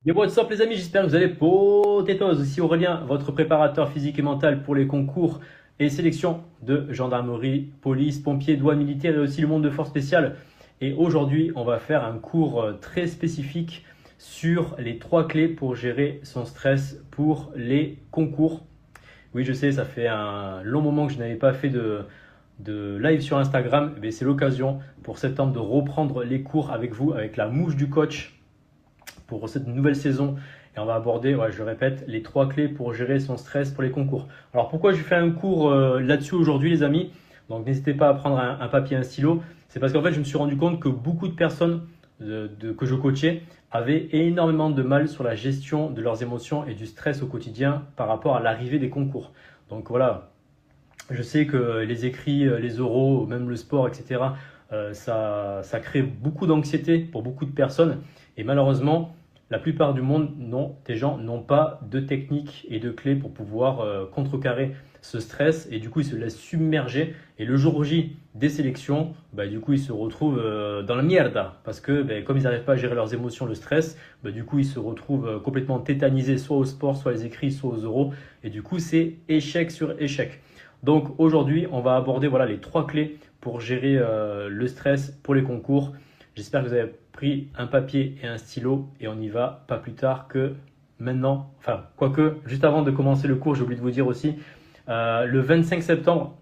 Yo, what's up les amis, j'espère que vous allez potatoes. Ici Aurélien, votre préparateur physique et mental pour les concours et sélections de gendarmerie, police, pompiers, douane militaire et aussi le monde de force spéciale. Et aujourd'hui, on va faire un cours très spécifique sur les 3 clés pour gérer son stress pour les concours. Oui, je sais, ça fait un long moment que je n'avais pas fait de live sur Instagram, mais c'est l'occasion pour septembre de reprendre les cours avec vous, avec la mouche du coach pour cette nouvelle saison. Et on va aborder, ouais, je le répète, les 3 clés pour gérer son stress pour les concours. Alors pourquoi je fais un cours là-dessus aujourd'hui les amis? Donc n'hésitez pas à prendre un papier et un stylo. C'est parce qu'en fait je me suis rendu compte que beaucoup de personnes que je coachais avaient énormément de mal sur la gestion de leurs émotions et du stress au quotidien par rapport à l'arrivée des concours. Donc voilà, je sais que les écrits, les oraux, même le sport, etc., ça crée beaucoup d'anxiété pour beaucoup de personnes. Et malheureusement, la plupart du monde, non, des gens n'ont pas de techniques et de clés pour pouvoir contrecarrer ce stress. Et du coup, ils se laissent submerger. Et le jour J des sélections, bah, du coup, ils se retrouvent dans la mierda. Parce que bah, comme ils n'arrivent pas à gérer leurs émotions, le stress, bah, du coup, ils se retrouvent complètement tétanisés, soit au sport, soit les écrits, soit aux oraux. Et du coup, c'est échec sur échec. Donc aujourd'hui, on va aborder voilà, les 3 clés pour gérer le stress pour les concours. J'espère que vous avez pris un papier et un stylo et on y va pas plus tard que maintenant. Enfin, quoique, juste avant de commencer le cours, j'ai oublié de vous dire aussi, le 25 septembre,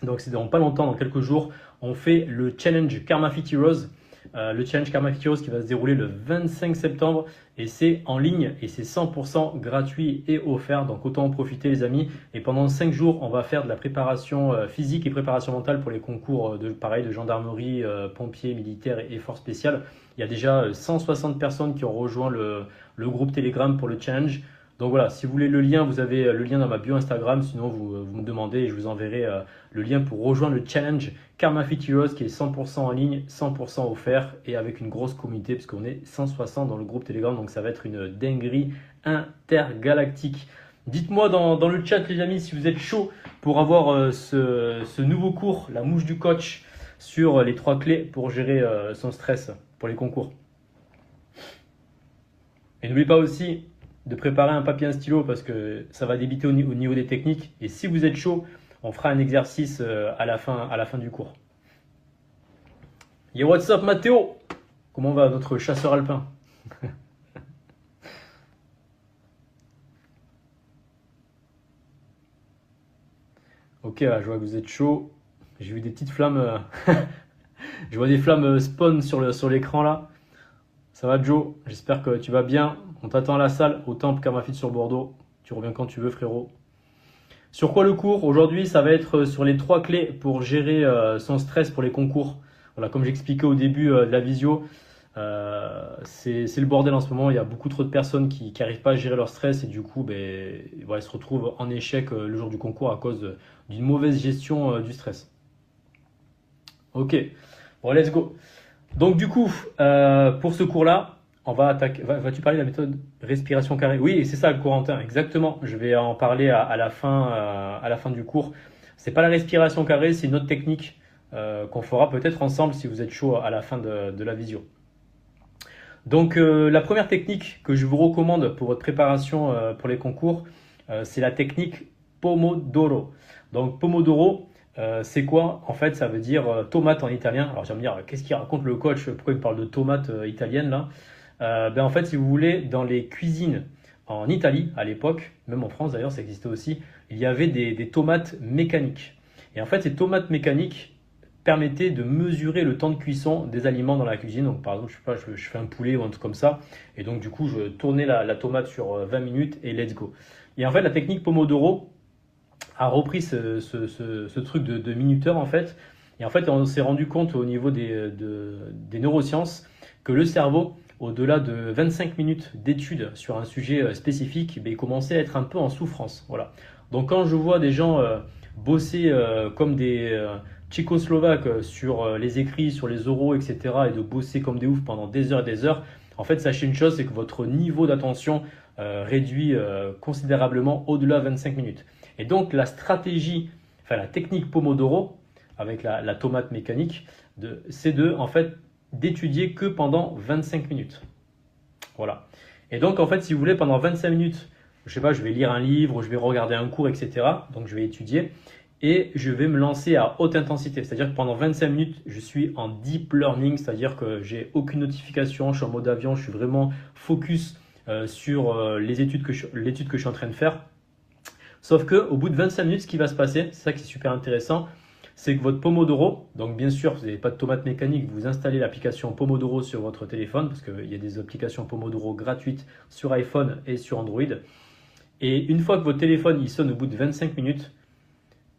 donc c'est dans pas longtemps, dans quelques jours, on fait le challenge Karma Fit Heroes. Le challenge Karma Fit Heroes qui va se dérouler le 25 septembre et c'est en ligne et c'est 100% gratuit et offert. Donc autant en profiter les amis. Et pendant 5 jours, on va faire de la préparation physique et préparation mentale pour les concours pareil, de gendarmerie, pompiers, militaires et forces spéciales. Il y a déjà 160 personnes qui ont rejoint le groupe Telegram pour le challenge. Donc voilà, si vous voulez le lien, vous avez le lien dans ma bio Instagram. Sinon, vous me demandez et je vous enverrai le lien pour rejoindre le challenge Karma Fit Heroes qui est 100% en ligne, 100% offert et avec une grosse communauté parce qu'on est 160 dans le groupe Telegram. Donc ça va être une dinguerie intergalactique. Dites-moi dans le chat les amis si vous êtes chaud pour avoir ce nouveau cours, la mouche du coach sur les 3 clés pour gérer son stress pour les concours. Et n'oubliez pas aussi de préparer un papier et un stylo parce que ça va débiter au niveau des techniques. Et si vous êtes chaud, on fera un exercice à la fin du cours. Yo, what's up Mathéo? Comment va notre chasseur alpin? Ok, là, je vois que vous êtes chaud. J'ai vu des petites flammes. Je vois des flammes spawn sur l'écran là. Ça va Joe? J'espère que tu vas bien. On t'attend à la salle au temple Camafit sur Bordeaux. Tu reviens quand tu veux frérot. Sur quoi le cours? Aujourd'hui, ça va être sur les 3 clés pour gérer son stress pour les concours. Voilà, comme j'expliquais au début de la visio, c'est le bordel en ce moment. Il y a beaucoup trop de personnes qui n'arrivent pas à gérer leur stress et du coup, ben, voilà, ils se retrouvent en échec le jour du concours à cause d'une mauvaise gestion du stress. Ok, bon, let's go. Donc du coup, pour ce cours-là, on va attaquer. Vas-tu parler de la méthode respiration carrée? Oui, c'est ça le Corentin, exactement. Je vais en parler à la fin du cours. C'est pas la respiration carrée, c'est une autre technique qu'on fera peut-être ensemble si vous êtes chaud à la fin de la visio. Donc la première technique que je vous recommande pour votre préparation pour les concours, c'est la technique Pomodoro. Donc Pomodoro, c'est quoi? En fait, ça veut dire tomate en italien. Alors, j'aime dire, qu'est-ce qu'il raconte le coach? Pourquoi il parle de tomate italienne là? Ben, en fait, si vous voulez, dans les cuisines en Italie, à l'époque, même en France d'ailleurs, ça existait aussi, il y avait des tomates mécaniques. Et en fait, ces tomates mécaniques permettaient de mesurer le temps de cuisson des aliments dans la cuisine. Donc, par exemple, je sais pas, je fais un poulet ou un truc comme ça. Et donc, du coup, je tournais la tomate sur 20 minutes et let's go. Et en fait, la technique Pomodoro, a repris ce truc de minuteur en fait. Et en fait, on s'est rendu compte au niveau des neurosciences que le cerveau, au-delà de 25 minutes d'études sur un sujet spécifique, il commençait à être un peu en souffrance. Voilà. Donc quand je vois des gens bosser comme des tchécoslovaques sur les écrits, sur les oraux, etc., et de bosser comme des oufs pendant des heures et des heures, en fait, sachez une chose, c'est que votre niveau d'attention réduit considérablement au-delà de 25 minutes. Et donc la stratégie, enfin la technique Pomodoro, avec la tomate mécanique, c'est en fait d'étudier que pendant 25 minutes. Voilà. Et donc, en fait, si vous voulez, pendant 25 minutes, je sais pas, je vais lire un livre, je vais regarder un cours, etc. Donc, je vais étudier et je vais me lancer à haute intensité. C'est-à-dire que pendant 25 minutes, je suis en deep learning, c'est-à-dire que j'ai aucune notification, je suis en mode avion, je suis vraiment focus sur l'étude que je suis en train de faire. Sauf que au bout de 25 minutes, ce qui va se passer, c'est ça qui est super intéressant, c'est que votre Pomodoro, donc bien sûr, vous n'avez pas de tomate mécanique, vous installez l'application Pomodoro sur votre téléphone, parce qu'il y a des applications Pomodoro gratuites sur iPhone et sur Android. Et une fois que votre téléphone il sonne au bout de 25 minutes,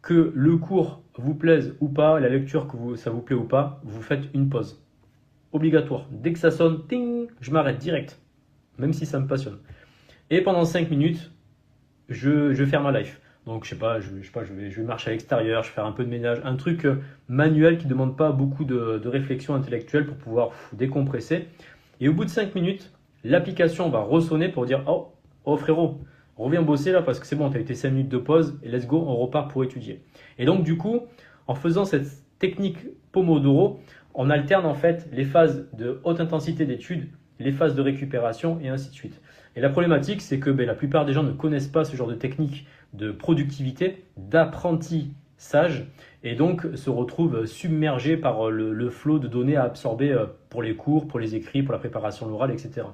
que le cours vous plaise ou pas, la lecture ça vous plaît ou pas, vous faites une pause. Obligatoire. Dès que ça sonne, ting, je m'arrête direct, même si ça me passionne. Et pendant 5 minutes, je vais faire ma life. Donc, je sais pas, je vais marcher à l'extérieur, je vais faire un peu de ménage, un truc manuel qui ne demande pas beaucoup de réflexion intellectuelle pour pouvoir décompresser. Et au bout de 5 minutes, l'application va ressonner pour dire oh frérot, reviens bosser là parce que c'est bon, tu as été 5 minutes de pause et let's go, on repart pour étudier. Et donc, du coup, en faisant cette technique Pomodoro, on alterne en fait les phases de haute intensité d'études, les phases de récupération et ainsi de suite. Et la problématique, c'est que la plupart des gens ne connaissent pas ce genre de technique de productivité, d'apprentissage, et donc se retrouvent submergés par le flot de données à absorber pour les cours, pour les écrits, pour la préparation orale, etc.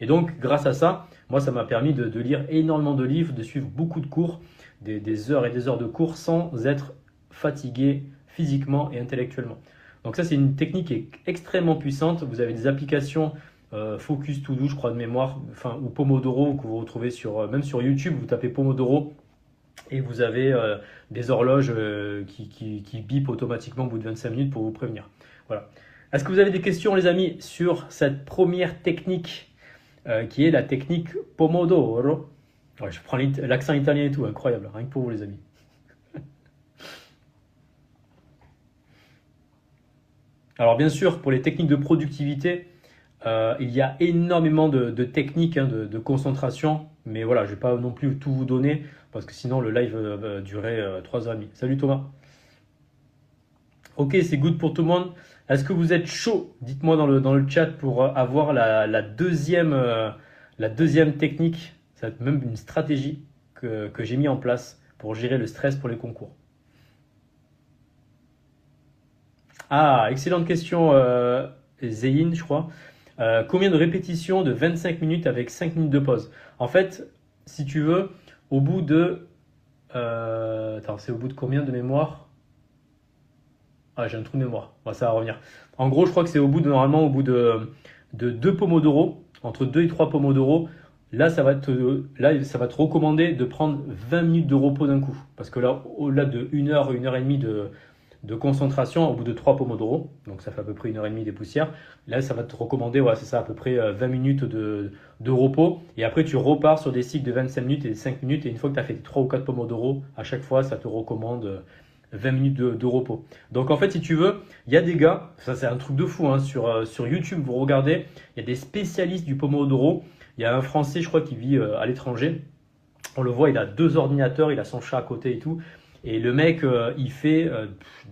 Et donc, grâce à ça, moi, ça m'a permis de lire énormément de livres, de suivre beaucoup de cours, des heures et des heures de cours sans être fatigué physiquement et intellectuellement. Donc ça, c'est une technique qui est extrêmement puissante. Vous avez des applications Focus To Do, je crois de mémoire, enfin, ou Pomodoro que vous retrouvez même sur YouTube. Vous tapez Pomodoro et vous avez des horloges qui bipent automatiquement au bout de 25 minutes pour vous prévenir. Voilà. Est-ce que vous avez des questions, les amis, sur cette première technique qui est la technique Pomodoro? Ouais, je prends l'accent italien et tout, incroyable, rien que pour vous, les amis. Alors bien sûr, pour les techniques de productivité, il y a énormément de techniques de concentration, mais voilà, je ne vais pas non plus tout vous donner, parce que sinon le live va durer 3h30. Salut Thomas. Ok, c'est good pour tout le monde. Est-ce que vous êtes chaud? Dites-moi dans le chat pour avoir la deuxième technique, c'est même une stratégie que j'ai mis en place pour gérer le stress pour les concours. Ah, excellente question, Zéine, je crois. Combien de répétitions de 25 minutes avec 5 minutes de pause? En fait, si tu veux, au bout de... attends, c'est au bout de combien de mémoire? Ah, j'ai un trou de mémoire. Bon, ça va revenir. En gros, je crois que c'est normalement au bout de 2 pomodoro, entre 2 et 3 pomodoro. Là, ça va te recommander de prendre 20 minutes de repos d'un coup. Parce que là, au-delà de 1 heure, 1 heure et demie de concentration au bout de 3 pomodoro, donc ça fait à peu près 1 heure et demie des poussières. Là, ça va te recommander, ouais, c'est ça, à peu près 20 minutes de repos. Et après, tu repars sur des cycles de 25 minutes et de 5 minutes. Et une fois que tu as fait 3 ou 4 pomodoro, à chaque fois, ça te recommande 20 minutes de repos. Donc en fait, si tu veux, il y a des gars, ça c'est un truc de fou, hein, sur YouTube, vous regardez, il y a des spécialistes du pomodoro. Il y a un Français, je crois, qui vit à l'étranger. On le voit, il a 2 ordinateurs, il a son chat à côté et tout. Et le mec, il fait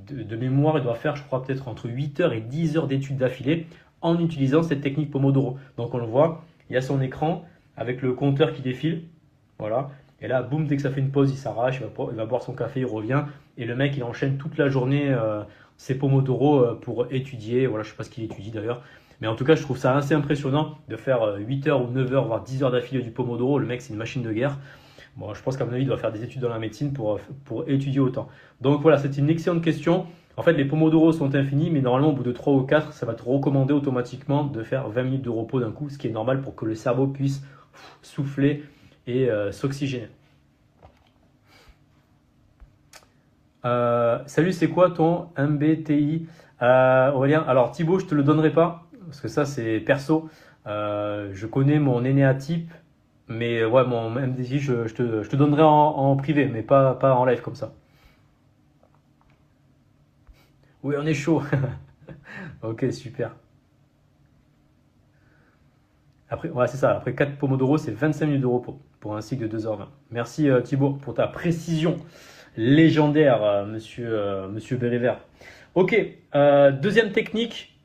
de mémoire, il doit faire, je crois, peut-être entre 8 heures et 10 heures d'études d'affilée en utilisant cette technique Pomodoro. Donc on le voit, il y a son écran avec le compteur qui défile. Voilà. Et là, boum, dès que ça fait une pause, il s'arrache, il va boire son café, il revient. Et le mec, il enchaîne toute la journée ses Pomodoro pour étudier. Voilà, je ne sais pas ce qu'il étudie d'ailleurs. Mais en tout cas, je trouve ça assez impressionnant de faire 8 heures ou 9 heures, voire 10 heures d'affilée du Pomodoro. Le mec, c'est une machine de guerre. Bon, je pense qu'à mon avis, il doit faire des études dans la médecine pour étudier autant. Donc voilà, c'est une excellente question. En fait, les Pomodoro sont infinis, mais normalement, au bout de 3 ou 4, ça va te recommander automatiquement de faire 20 minutes de repos d'un coup, ce qui est normal pour que le cerveau puisse souffler et s'oxygéner. Salut, c'est quoi ton MBTI Aurélien? Alors Thibaut, je te le donnerai pas, parce que ça c'est perso. Je connais mon énéatype, mais ouais, mon MBTI, je te donnerai en privé, mais pas en live comme ça. Oui, on est chaud. Ok, super. Après, ouais, c'est ça. Après 4 Pomodoro, c'est 25 minutes de repos pour un cycle de 2h20. Merci Thibaut pour ta précision légendaire, monsieur Bérévert. Ok, deuxième technique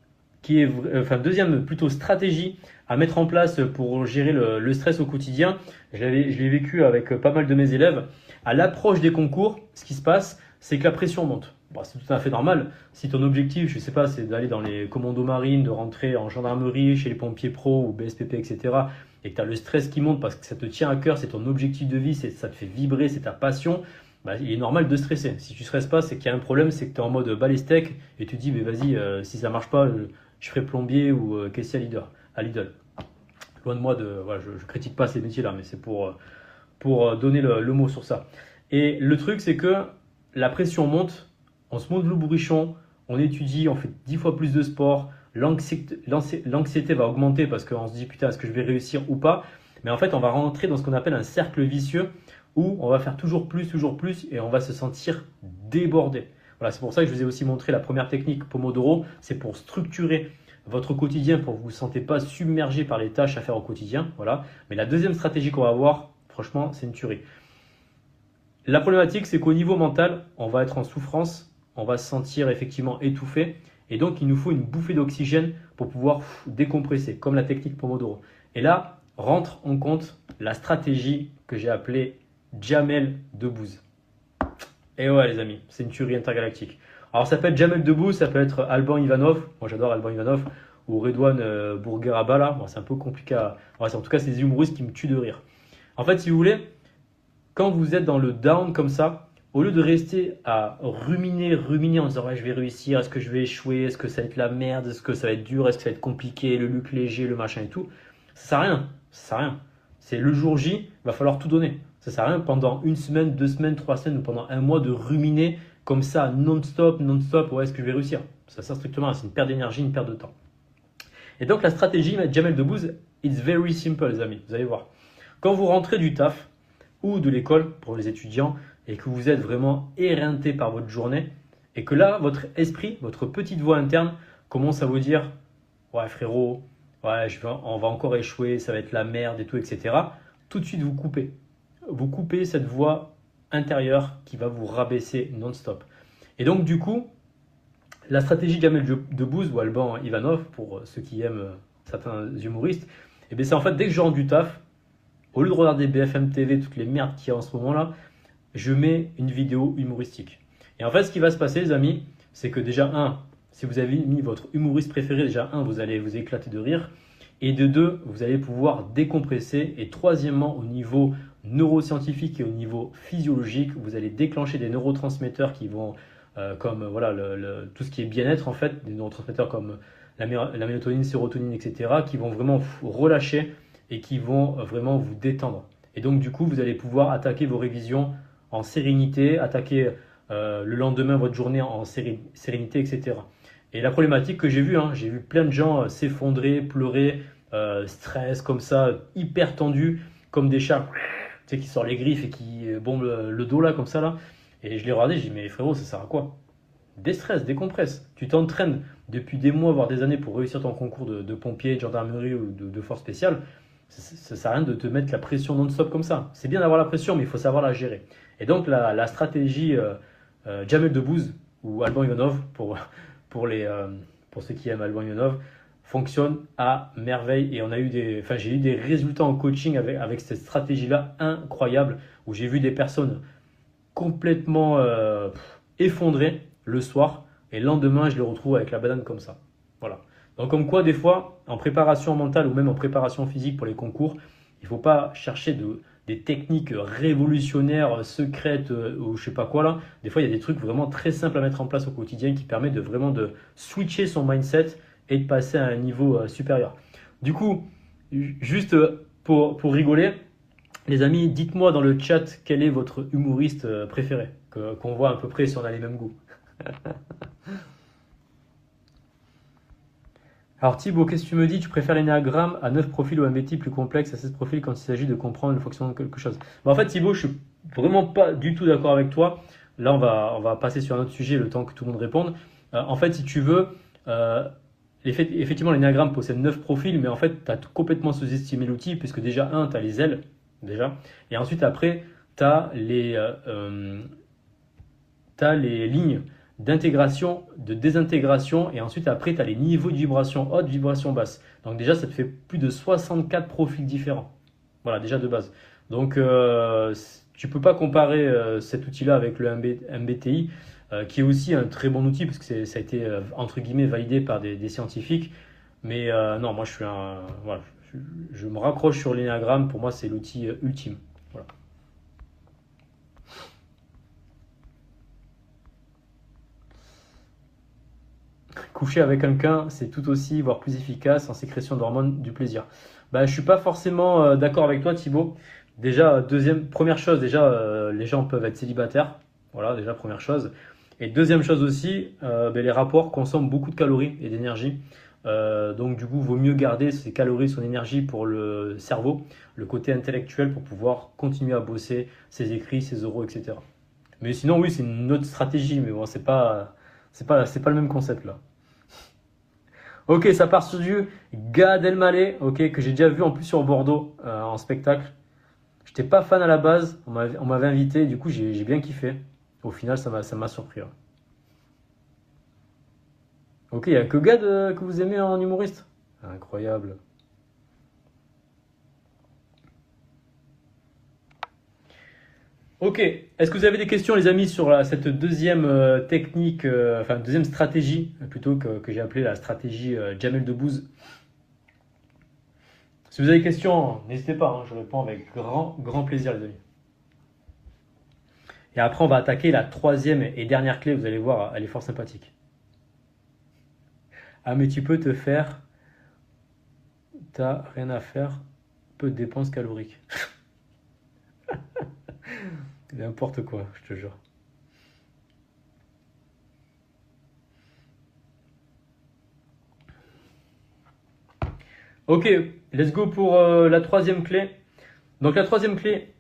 qui est, enfin deuxième plutôt stratégie à mettre en place pour gérer le stress au quotidien. Je l'ai vécu avec pas mal de mes élèves. À l'approche des concours, ce qui se passe, c'est que la pression monte. Bon, c'est tout à fait normal. Si ton objectif, je sais pas, c'est d'aller dans les commandos marines, de rentrer en gendarmerie, chez les pompiers pro ou BSPP, etc., et que tu as le stress qui monte parce que ça te tient à cœur, c'est ton objectif de vie, ça te fait vibrer, c'est ta passion, bah, il est normal de stresser. Si tu ne stresses pas, c'est qu'il y a un problème, c'est que tu es en mode balistec et tu te dis, mais vas-y, si ça marche pas, je ferai plombier ou caissier à Lidl. Loin de moi voilà, je critique pas ces métiers-là, mais c'est pour donner le mot sur ça. Et le truc, c'est que la pression monte, on se monte le bourrichon, on étudie, on fait 10 fois plus de sport, l'anxiété va augmenter parce qu'on se dit putain, est-ce que je vais réussir ou pas? Mais en fait, on va rentrer dans ce qu'on appelle un cercle vicieux où on va faire toujours plus et on va se sentir débordé. Voilà, c'est pour ça que je vous ai aussi montré la première technique Pomodoro, c'est pour structurer votre quotidien pour que vous ne vous sentez pas submergé par les tâches à faire au quotidien. Voilà. Mais la deuxième stratégie qu'on va avoir, franchement, c'est une tuerie. La problématique, c'est qu'au niveau mental, on va être en souffrance, on va se sentir effectivement étouffé. Et donc, il nous faut une bouffée d'oxygène pour pouvoir décompresser, comme la technique Pomodoro. Et là, rentre en compte la stratégie que j'ai appelée Jamel Debbouze. Et ouais, les amis, c'est une tuerie intergalactique. Alors, ça peut être Jamel Debbouze, ça peut être Alban Ivanov. Moi, j'adore Alban Ivanov. Ou Redouane Bourguerabala. Bon, c'est un peu compliqué à... en tout cas, c'est des humoristes qui me tuent de rire. En fait, si vous voulez, quand vous êtes dans le down comme ça, au lieu de rester à ruminer en disant ouais, je vais réussir, est-ce que je vais échouer, est-ce que ça va être la merde, est-ce que ça va être dur, est-ce que ça va être compliqué, le look léger, le machin et tout, ça sert à rien. Ça sert à rien. C'est le jour J, il va falloir tout donner. Ça sert à rien pendant une semaine, 2 semaines, 3 semaines ou pendant un mois de ruminer comme ça non-stop, ouais, est-ce que je vais réussir? Ça sert strictement à rien. C'est une perte d'énergie, une perte de temps. Et donc la stratégie Jamel Debbouze, it's very simple les amis, vous allez voir. Quand vous rentrez du taf ou de l'école pour les étudiants et que vous êtes vraiment éreinté par votre journée et que là, votre esprit, votre petite voix interne commence à vous dire « Ouais frérot, ouais, on va encore échouer, ça va être la merde et tout, etc. » Tout de suite, vous coupez. Vous coupez cette voix intérieure qui va vous rabaisser non-stop. Et donc du coup, la stratégie Jamel Debbouze ou Alban Ivanov, pour ceux qui aiment certains humoristes, et bien c'est en fait dès que je rentre du taf, au lieu de regarder BFM TV, toutes les merdes qu'il y a en ce moment-là, je mets une vidéo humoristique. Et en fait, ce qui va se passer, les amis, c'est que déjà, si vous avez mis votre humoriste préféré, déjà, vous allez vous éclater de rire. Et de 2, vous allez pouvoir décompresser. Et troisièmement, au niveau neuroscientifique et au niveau physiologique, vous allez déclencher des neurotransmetteurs qui vont, comme voilà, tout ce qui est bien-être, en fait, des neurotransmetteurs comme la mélatonine, sérotonine, etc., qui vont vraiment vous relâcher et qui vont vraiment vous détendre. Et donc, du coup, vous allez pouvoir attaquer vos révisions en sérénité, attaquer le lendemain votre journée en sérénité, etc. Et la problématique que j'ai vu plein de gens s'effondrer, pleurer, stress comme ça, hyper tendus, comme des chats, tu sais, qui sortent les griffes et qui bombent le dos là, comme ça là. Et je les regardais, j'ai dit, mais frérot, ça sert à quoi? Déstresse, décompresse. Tu t'entraînes depuis des mois, voire des années pour réussir ton concours de pompier, de gendarmerie ou de force spéciale. Ça ne sert à rien de te mettre la pression non-stop comme ça. C'est bien d'avoir la pression, mais il faut savoir la gérer. Et donc, la stratégie Jamel Debbouze ou Alban Ivanov, pour ceux qui aiment Alban Ivanov, fonctionne à merveille. Et j'ai eu des résultats en coaching avec cette stratégie-là incroyable, où j'ai vu des personnes complètement effondrées le soir, et le lendemain, je les retrouve avec la banane comme ça. Voilà. Donc comme quoi, des fois, en préparation mentale ou même en préparation physique pour les concours, il ne faut pas chercher des techniques révolutionnaires, secrètes ou je sais pas quoi là. Des fois, il y a des trucs vraiment très simples à mettre en place au quotidien qui permettent de vraiment de switcher son mindset et de passer à un niveau supérieur. Du coup, juste pour rigoler, les amis, dites-moi dans le chat quel est votre humoriste préféré, qu'on voit à peu près si on a les mêmes goûts. Alors Thibaut, qu'est-ce que tu me dis? Tu préfères l'énéagramme à 9 profils ou un métier plus complexe à 16 profils quand il s'agit de comprendre le fonctionnement de quelque chose? En fait, Thibaut, je suis vraiment pas du tout d'accord avec toi. Là, on va passer sur un autre sujet le temps que tout le monde réponde. En fait, si tu veux, effectivement, l'énéagramme possède 9 profils, mais en fait, tu as complètement sous-estimé l'outil, puisque déjà, tu as les ailes, déjà. Et ensuite, après, tu as les lignes d'intégration, de désintégration, et ensuite après tu as les niveaux de vibration haute, vibration basse. Donc déjà, ça te fait plus de 64 profils différents. Voilà, déjà de base. Donc tu peux pas comparer cet outil-là avec le MBTI, qui est aussi un très bon outil parce que ça a été entre guillemets validé par des scientifiques. Mais non, moi voilà, je me raccroche sur l'énagramme. Pour moi, c'est l'outil ultime. Voilà. Coucher avec quelqu'un, c'est tout aussi, voire plus efficace en sécrétion d'hormones du plaisir. Bah, je suis pas forcément d'accord avec toi, Thibaut. Déjà, première chose, déjà, les gens peuvent être célibataires. Voilà, déjà, première chose. Et deuxième chose aussi, ben, les rapports consomment beaucoup de calories et d'énergie. Donc, du coup, vaut mieux garder ces calories, son énergie pour le cerveau, le côté intellectuel pour pouvoir continuer à bosser ses écrits, ses oraux, etc. Mais sinon, oui, c'est une autre stratégie, mais bon, c'est pas le même concept là. Ok, ça part sur du Gad Elmaleh, ok, que j'ai déjà vu en plus sur Bordeaux en spectacle. J'étais pas fan à la base, on m'avait invité, du coup j'ai bien kiffé. Au final, ça m'a surpris. Ouais. Ok, il n'y a que Gad que vous aimez en humoriste? Incroyable. Ok, est-ce que vous avez des questions, les amis, sur cette deuxième technique, enfin deuxième stratégie, plutôt que j'ai appelé la stratégie Jamel Debbouze? Si vous avez des questions, n'hésitez pas, hein, je réponds avec grand, grand plaisir, les amis. Et après, on va attaquer la troisième et dernière clé. Vous allez voir, elle est fort sympathique. Ah, mais tu peux te faire, t'as rien à faire, peu de dépenses caloriques. N'importe quoi, je te jure. Ok, let's go pour la troisième clé. Donc la troisième clé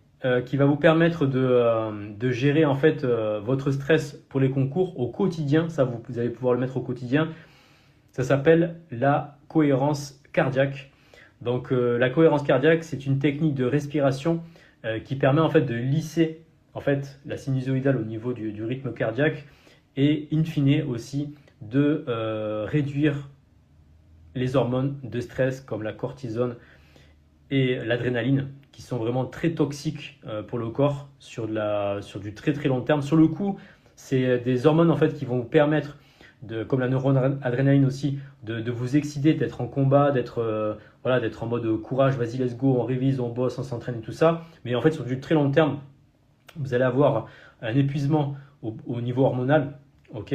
qui va vous permettre de gérer en fait votre stress pour les concours au quotidien, ça vous allez pouvoir le mettre au quotidien. Ça s'appelle la cohérence cardiaque. Donc la cohérence cardiaque, c'est une technique de respiration qui permet en fait de lisser en fait la sinusoïdale au niveau du rythme cardiaque et in fine aussi de réduire les hormones de stress comme la cortisone et l'adrénaline qui sont vraiment très toxiques pour le corps sur du très très long terme. Sur le coup, c'est des hormones en fait qui vont vous permettre comme la neuroadrénaline aussi, de vous exciter, d'être en combat, voilà, d'être en mode courage, vas-y, let's go, on révise, on bosse, on s'entraîne et tout ça. Mais en fait, sur du très long terme, vous allez avoir un épuisement au niveau hormonal, ok?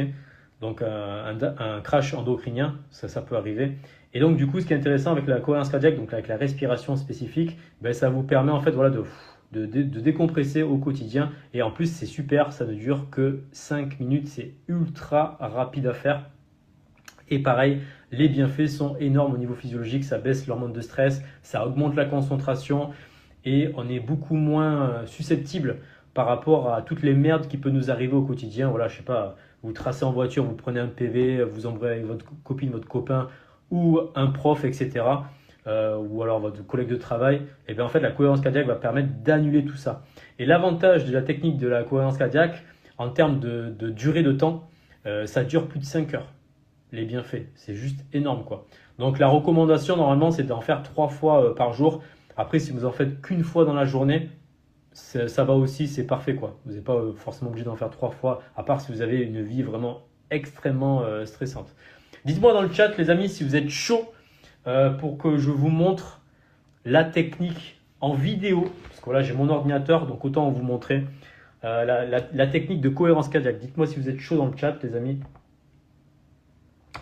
Donc un crash endocrinien, ça peut arriver. Et donc du coup, ce qui est intéressant avec la cohérence cardiaque, donc avec la respiration spécifique, ben, ça vous permet en fait voilà, de décompresser au quotidien. Et en plus, c'est super, ça ne dure que 5 minutes, c'est ultra rapide à faire. Et pareil, les bienfaits sont énormes au niveau physiologique, ça baisse l'hormone de stress, ça augmente la concentration et on est beaucoup moins susceptible par rapport à toutes les merdes qui peuvent nous arriver au quotidien. Voilà, je sais pas, vous tracez en voiture, vous prenez un PV, vous embrouillez avec votre copine, votre copain ou un prof, etc. Ou alors votre collègue de travail. Et bien en fait, la cohérence cardiaque va permettre d'annuler tout ça. Et l'avantage de la technique de la cohérence cardiaque, en termes de durée de temps, ça dure plus de 5 heures les bienfaits. C'est juste énorme, quoi. Donc la recommandation, normalement, c'est d'en faire 3 fois par jour. Après, si vous en faites qu'une fois dans la journée, ça va aussi, c'est parfait, quoi. Vous n'êtes pas forcément obligé d'en faire 3 fois, à part si vous avez une vie vraiment extrêmement stressante. Dites-moi dans le chat, les amis, si vous êtes chaud pour que je vous montre la technique en vidéo. Parce que voilà, j'ai mon ordinateur, donc autant vous montrer la technique de cohérence cardiaque. Dites-moi si vous êtes chaud dans le chat, les amis.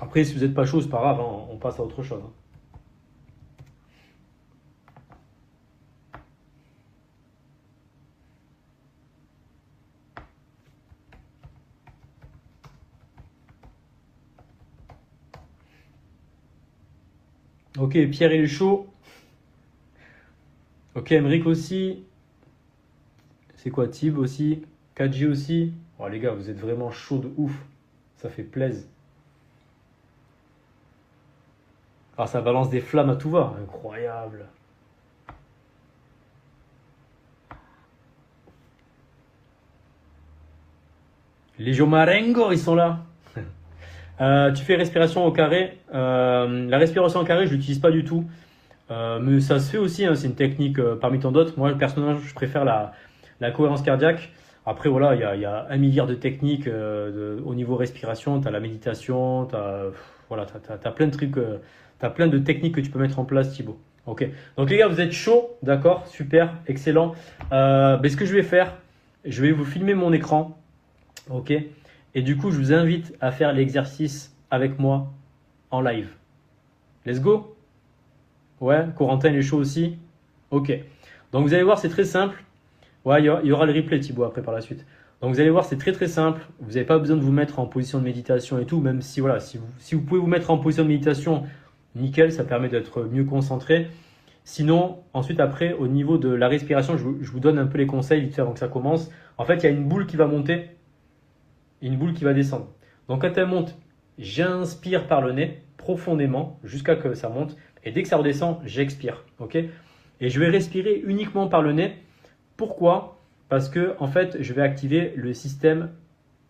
Après, si vous n'êtes pas chaud, c'est pas grave, hein, on passe à autre chose. Hein. Ok, Pierre il est chaud. Ok, Emric aussi. C'est quoi, Tib aussi. Kaji aussi. Oh, les gars, vous êtes vraiment chaud de ouf. Ça fait plaisir. Ah, ça balance des flammes à tout va. Incroyable. Les Jomarengo, ils sont là. Tu fais respiration au carré. La respiration au carré, je l'utilise pas du tout. Mais ça se fait aussi, hein, c'est une technique parmi tant d'autres. Moi, personnellement, je préfère la cohérence cardiaque. Après, voilà, il y a un milliard de techniques au niveau respiration. Tu as la méditation, voilà, t'as plein de trucs, tu as plein de techniques que tu peux mettre en place, Thibaut. Ok. Donc, les gars, vous êtes chaud, d'accord? Super, excellent. Ce que je vais faire, je vais vous filmer mon écran. Ok. Et du coup, je vous invite à faire l'exercice avec moi en live. Let's go? Ouais, Corentin, il est chaud aussi. Ok. Donc vous allez voir, c'est très simple. Ouais, il y aura le replay Thibaut après par la suite. Donc vous allez voir, c'est très très simple. Vous n'avez pas besoin de vous mettre en position de méditation et tout, même si voilà, si vous pouvez vous mettre en position de méditation, nickel, ça permet d'être mieux concentré. Sinon, ensuite après, au niveau de la respiration, je vous donne un peu les conseils vite fait avant que ça commence. En fait, il y a une boule qui va monter et une boule qui va descendre. Donc quand elle monte, j'inspire par le nez profondément jusqu'à que ça monte. Et dès que ça redescend, j'expire. Ok? Et je vais respirer uniquement par le nez. Pourquoi? Parce que en fait, je vais activer le système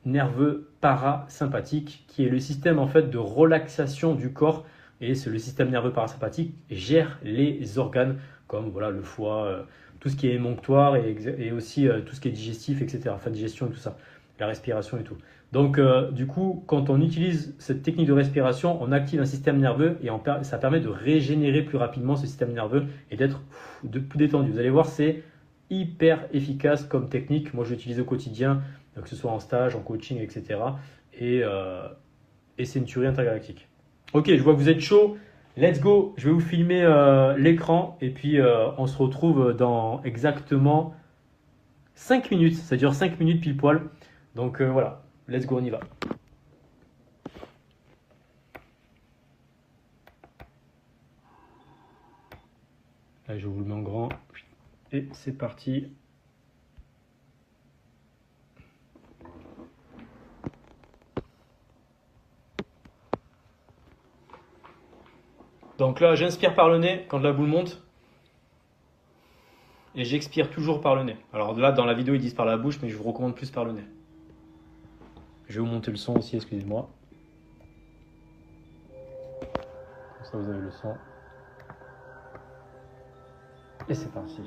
nerveux parasympathique, qui est le système en fait de relaxation du corps. Et c'est le système nerveux parasympathique gère les organes comme voilà le foie, tout ce qui est émonctoire et aussi tout ce qui est digestif, etc. Enfin digestion et tout ça, la respiration et tout. Donc du coup, quand on utilise cette technique de respiration, on active un système nerveux et ça permet de régénérer plus rapidement ce système nerveux et d'être plus détendu. Vous allez voir, c'est hyper efficace comme technique. Moi, je l'utilise au quotidien, que ce soit en stage, en coaching, etc. Et c'est une tuerie intergalactique. Ok, je vois que vous êtes chaud. Let's go. Je vais vous filmer l'écran et puis on se retrouve dans exactement 5 minutes. Ça dure 5 minutes pile poil. Donc voilà, let's go, on y va. Allez, je vous le mets en grand. Et c'est parti. Donc là, j'inspire par le nez quand la boule monte. Et j'expire toujours par le nez. Alors là, dans la vidéo, ils disent par la bouche, mais je vous recommande plus par le nez. Je vais vous monter le son aussi, excusez-moi. Comme ça, vous avez le son. Et c'est parti.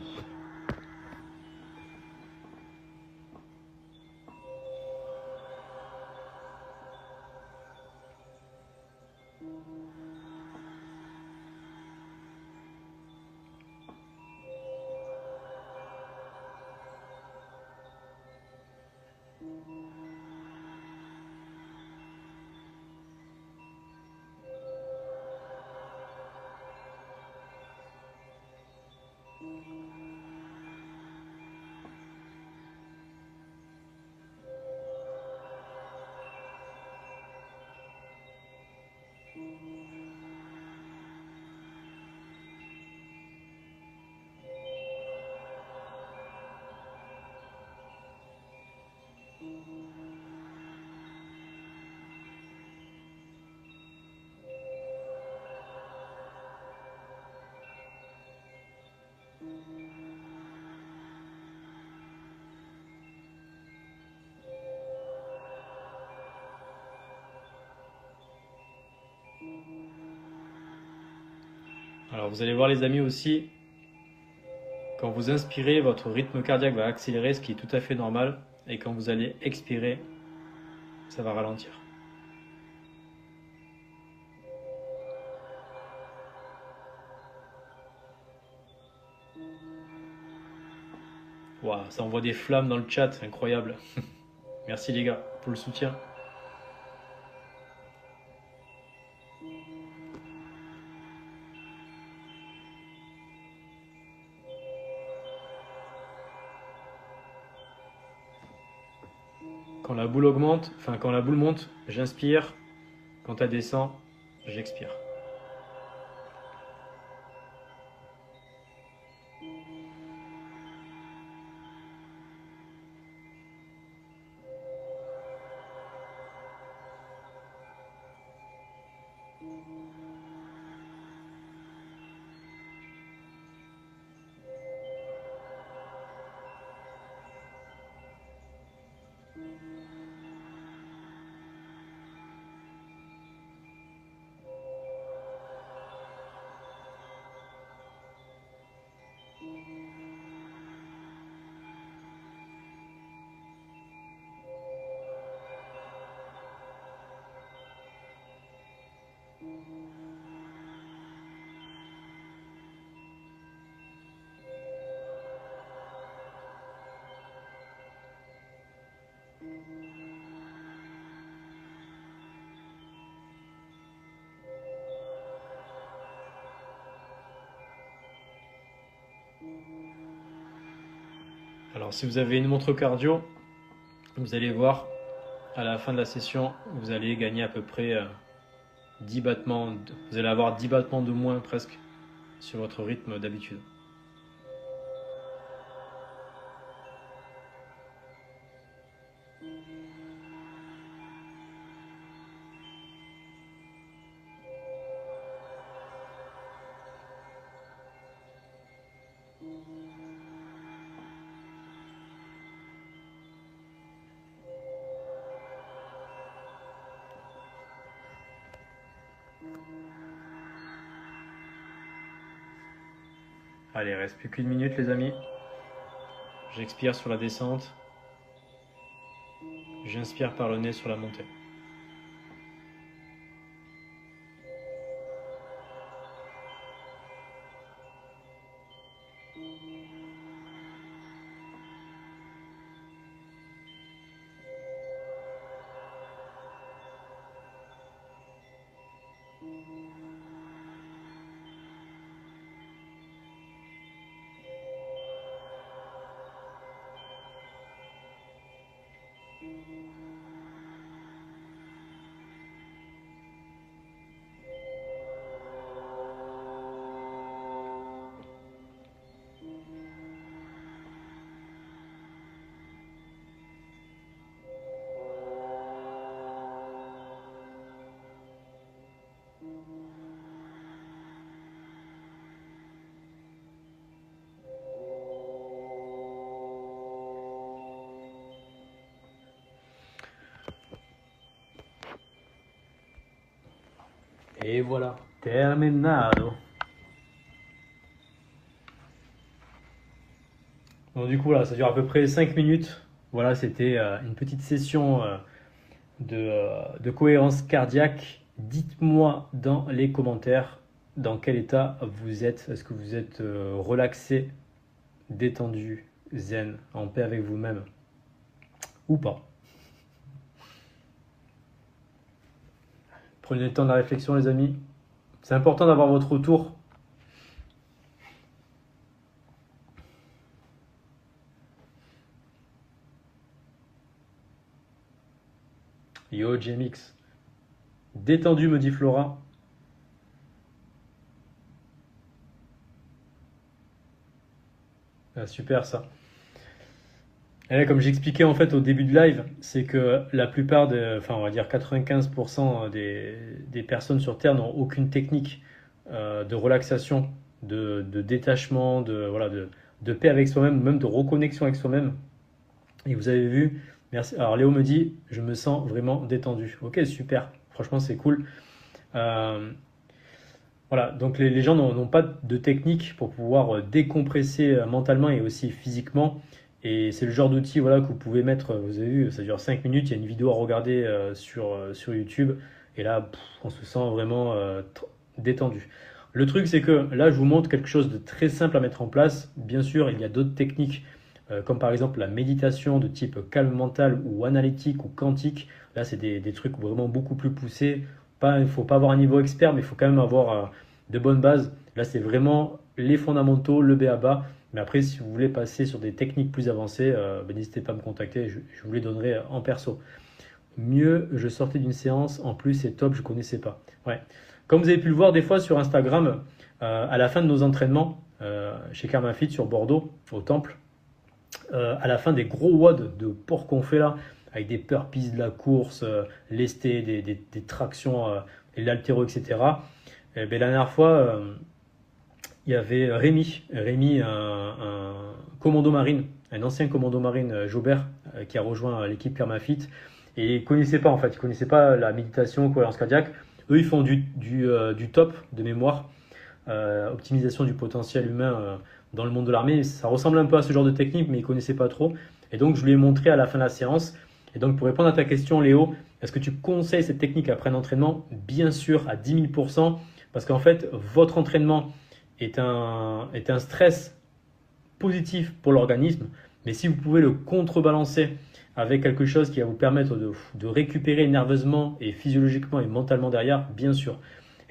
Alors vous allez voir les amis aussi, quand vous inspirez, votre rythme cardiaque va accélérer, ce qui est tout à fait normal. Et quand vous allez expirer, ça va ralentir. Waouh, ça envoie des flammes dans le chat, c'est incroyable. Merci les gars pour le soutien. Quand la boule augmente, enfin quand la boule monte, j'inspire. Quand elle descend, j'expire. Alors si vous avez une montre cardio, vous allez voir à la fin de la session, vous allez gagner à peu près 10 battements. Vous allez avoir 10 battements de moins presque sur votre rythme d'habitude. Allez, il reste plus qu'une minute les amis. J'expire sur la descente. J'inspire par le nez sur la montée. Et voilà, terminado. Donc du coup là, ça dure à peu près 5 minutes. Voilà, c'était une petite session de cohérence cardiaque. Dites-moi dans les commentaires dans quel état vous êtes. Est-ce que vous êtes relaxé, détendu, zen, en paix avec vous-même ou pas? Prenez le temps de la réflexion les amis. C'est important d'avoir votre retour. Yo JMX. Détendu me dit Flora. Ah, super ça. Et là, comme j'expliquais en fait au début de live, c'est que la plupart enfin on va dire 95% des personnes sur Terre n'ont aucune technique de relaxation, de détachement, voilà, de paix avec soi-même, ou même de reconnexion avec soi-même. Et vous avez vu, merci. Alors Léo me dit, je me sens vraiment détendu. Ok, super. Franchement, c'est cool. Voilà, donc les gens n'ont pas de technique pour pouvoir décompresser mentalement et aussi physiquement. Et c'est le genre d'outil voilà, que vous pouvez mettre, vous avez vu, ça dure 5 minutes, il y a une vidéo à regarder sur YouTube. Et là, on se sent vraiment détendu. Le truc, c'est que là, je vous montre quelque chose de très simple à mettre en place. Bien sûr, il y a d'autres techniques, comme par exemple la méditation de type calme mental ou analytique ou quantique. Là, c'est des trucs vraiment beaucoup plus poussés. Il ne faut pas avoir un niveau expert, mais il faut quand même avoir de bonnes bases. Là, c'est vraiment les fondamentaux, le b.a.-ba. Mais après, si vous voulez passer sur des techniques plus avancées, n'hésitez pas à me contacter, je vous les donnerai en perso. Mieux, je sortais d'une séance, en plus c'est top, je ne connaissais pas. Ouais. Comme vous avez pu le voir des fois sur Instagram, à la fin de nos entraînements, chez KarmaFit sur Bordeaux, au temple, à la fin des gros WOD de porc qu'on fait là, avec des burpees de la course, lestés, des tractions, et l'haltéro, etc. Et bien, la dernière fois, il y avait Rémi, un commando marine, un ancien commando marine, Jobert, qui a rejoint l'équipe KarmaFit. Et ils ne connaissaient pas en fait, ils ne connaissaient pas la méditation, cohérence cardiaque. Eux, ils font du top de mémoire, optimisation du potentiel humain dans le monde de l'armée. Ça ressemble un peu à ce genre de technique, mais ils ne connaissaient pas trop. Et donc, je lui ai montré à la fin de la séance. Et donc, pour répondre à ta question, Léo, est-ce que tu conseilles cette technique après un entraînement? Bien sûr, à 10 000%, parce qu'en fait, votre entraînement est un stress positif pour l'organisme. Mais si vous pouvez le contrebalancer avec quelque chose qui va vous permettre de récupérer nerveusement et physiologiquement et mentalement derrière, bien sûr.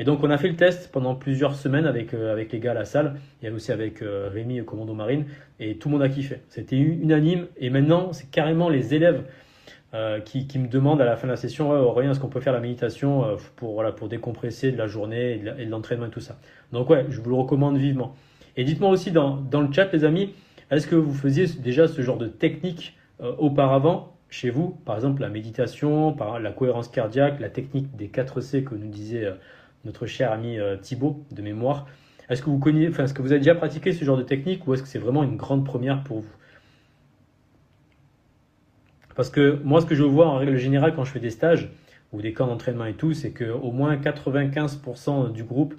Et donc, on a fait le test pendant plusieurs semaines avec les gars à la salle, et aussi avec Rémi, Commando Marine, et tout le monde a kiffé. C'était unanime, et maintenant, c'est carrément les élèves qui me demandent à la fin de la session, ouais, Aurélien, est-ce qu'on peut faire la méditation pour décompresser de la journée et de l'entraînement et tout ça. Donc ouais, je vous le recommande vivement. Et dites-moi aussi dans le chat, les amis, est-ce que vous faisiez déjà ce genre de technique auparavant chez vous? Par exemple, la méditation, la cohérence cardiaque, la technique des 4 C que nous disait notre cher ami Thibaut de mémoire. Est-ce que vous connaissez, enfin, est-ce que vous avez déjà pratiqué ce genre de technique ou est-ce que c'est vraiment une grande première pour vous? Parce que moi, ce que je vois en règle générale quand je fais des stages ou des camps d'entraînement et tout, c'est qu'au moins 95% du groupe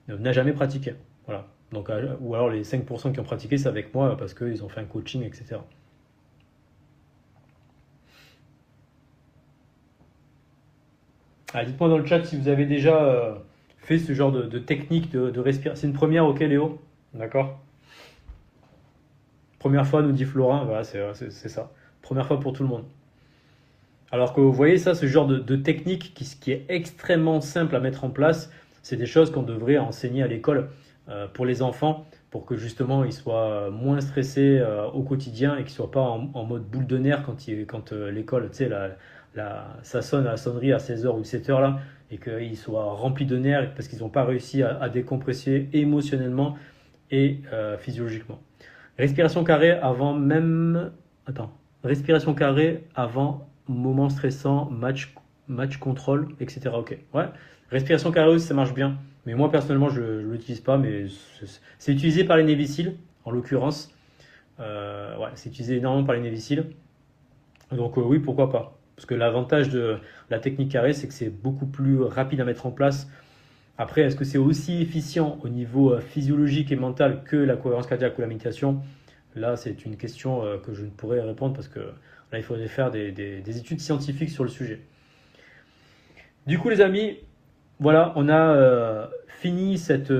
n'a jamais pratiqué. Voilà. Donc, ou alors les 5% qui ont pratiqué, c'est avec moi parce qu'ils ont fait un coaching, etc. Ah, dites-moi dans le chat si vous avez déjà fait ce genre de technique de respiration. C'est une première, ok Léo? D'accord. Première fois, nous dit Florin, voilà, c'est ça. Première fois pour tout le monde. Alors que vous voyez ça, ce genre de technique qui est extrêmement simple à mettre en place, c'est des choses qu'on devrait enseigner à l'école pour les enfants, pour que justement ils soient moins stressés au quotidien et qu'ils ne soient pas en mode boule de nerfs quand l'école, tu sais, ça sonne à la sonnerie à 16h ou 7h là, et qu'ils soient remplis de nerfs parce qu'ils n'ont pas réussi à décompresser émotionnellement et physiologiquement. Respiration carrée avant même... Attends. Respiration carrée avant moment stressant, match contrôle, etc. Ok. Ouais. Respiration carrée aussi, ça marche bien. Mais moi, personnellement, je ne l'utilise pas. Mais c'est utilisé par les Navy Seals, en l'occurrence. Ouais, c'est utilisé énormément par les Navy Seals. Donc oui, pourquoi pas. Parce que l'avantage de la technique carrée, c'est que c'est beaucoup plus rapide à mettre en place. Après, est-ce que c'est aussi efficient au niveau physiologique et mental que la cohérence cardiaque ou la méditation? Là, c'est une question que je ne pourrais répondre parce que là, il faudrait faire des études scientifiques sur le sujet. Du coup, les amis, voilà, on a fini cette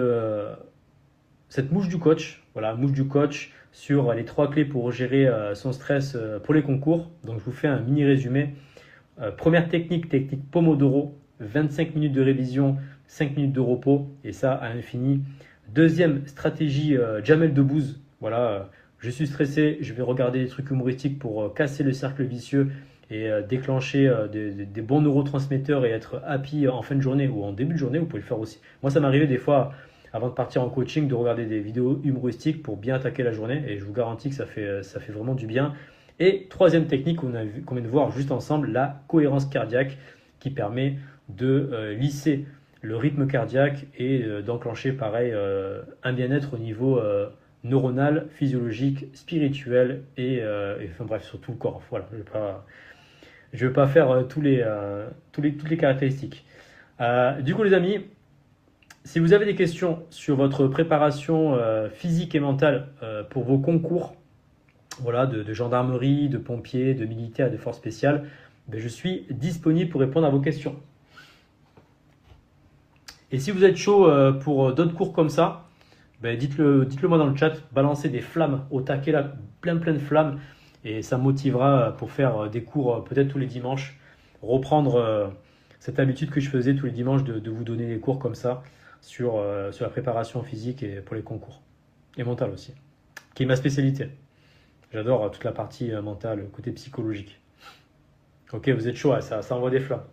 mouche du coach. Voilà, mouche du coach sur les 3 clés pour gérer son stress pour les concours. Donc, je vous fais un mini résumé. Première technique Pomodoro, 25 minutes de révision, 5 minutes de repos, et ça à l'infini. Deuxième stratégie, Jamel Debbouze. Voilà, je suis stressé, je vais regarder des trucs humoristiques pour casser le cercle vicieux et déclencher des bons neurotransmetteurs et être happy en fin de journée ou en début de journée. Vous pouvez le faire aussi. Moi, ça m'arrivait des fois, avant de partir en coaching, de regarder des vidéos humoristiques pour bien attaquer la journée, et je vous garantis que ça fait vraiment du bien. Et troisième technique qu'on vient de voir juste ensemble, la cohérence cardiaque, qui permet de lisser le rythme cardiaque et d'enclencher pareil un bien-être au niveau neuronal, physiologique, spirituel et enfin bref, sur tout le corps. Voilà, je vais pas faire toutes les caractéristiques. Du coup les amis, si vous avez des questions sur votre préparation physique et mentale pour vos concours, voilà, de gendarmerie, de pompiers, de militaires, de forces spéciales, ben, je suis disponible pour répondre à vos questions. Et si vous êtes chaud pour d'autres cours comme ça, ben dites-le moi dans le chat, balancez des flammes au taquet là, plein de flammes, et ça me motivera pour faire des cours peut-être tous les dimanches, reprendre cette habitude que je faisais tous les dimanches de vous donner des cours comme ça sur la préparation physique et pour les concours, et mentale aussi, qui est ma spécialité. J'adore toute la partie mentale, le côté psychologique. Ok, vous êtes chaud, ça envoie des flammes.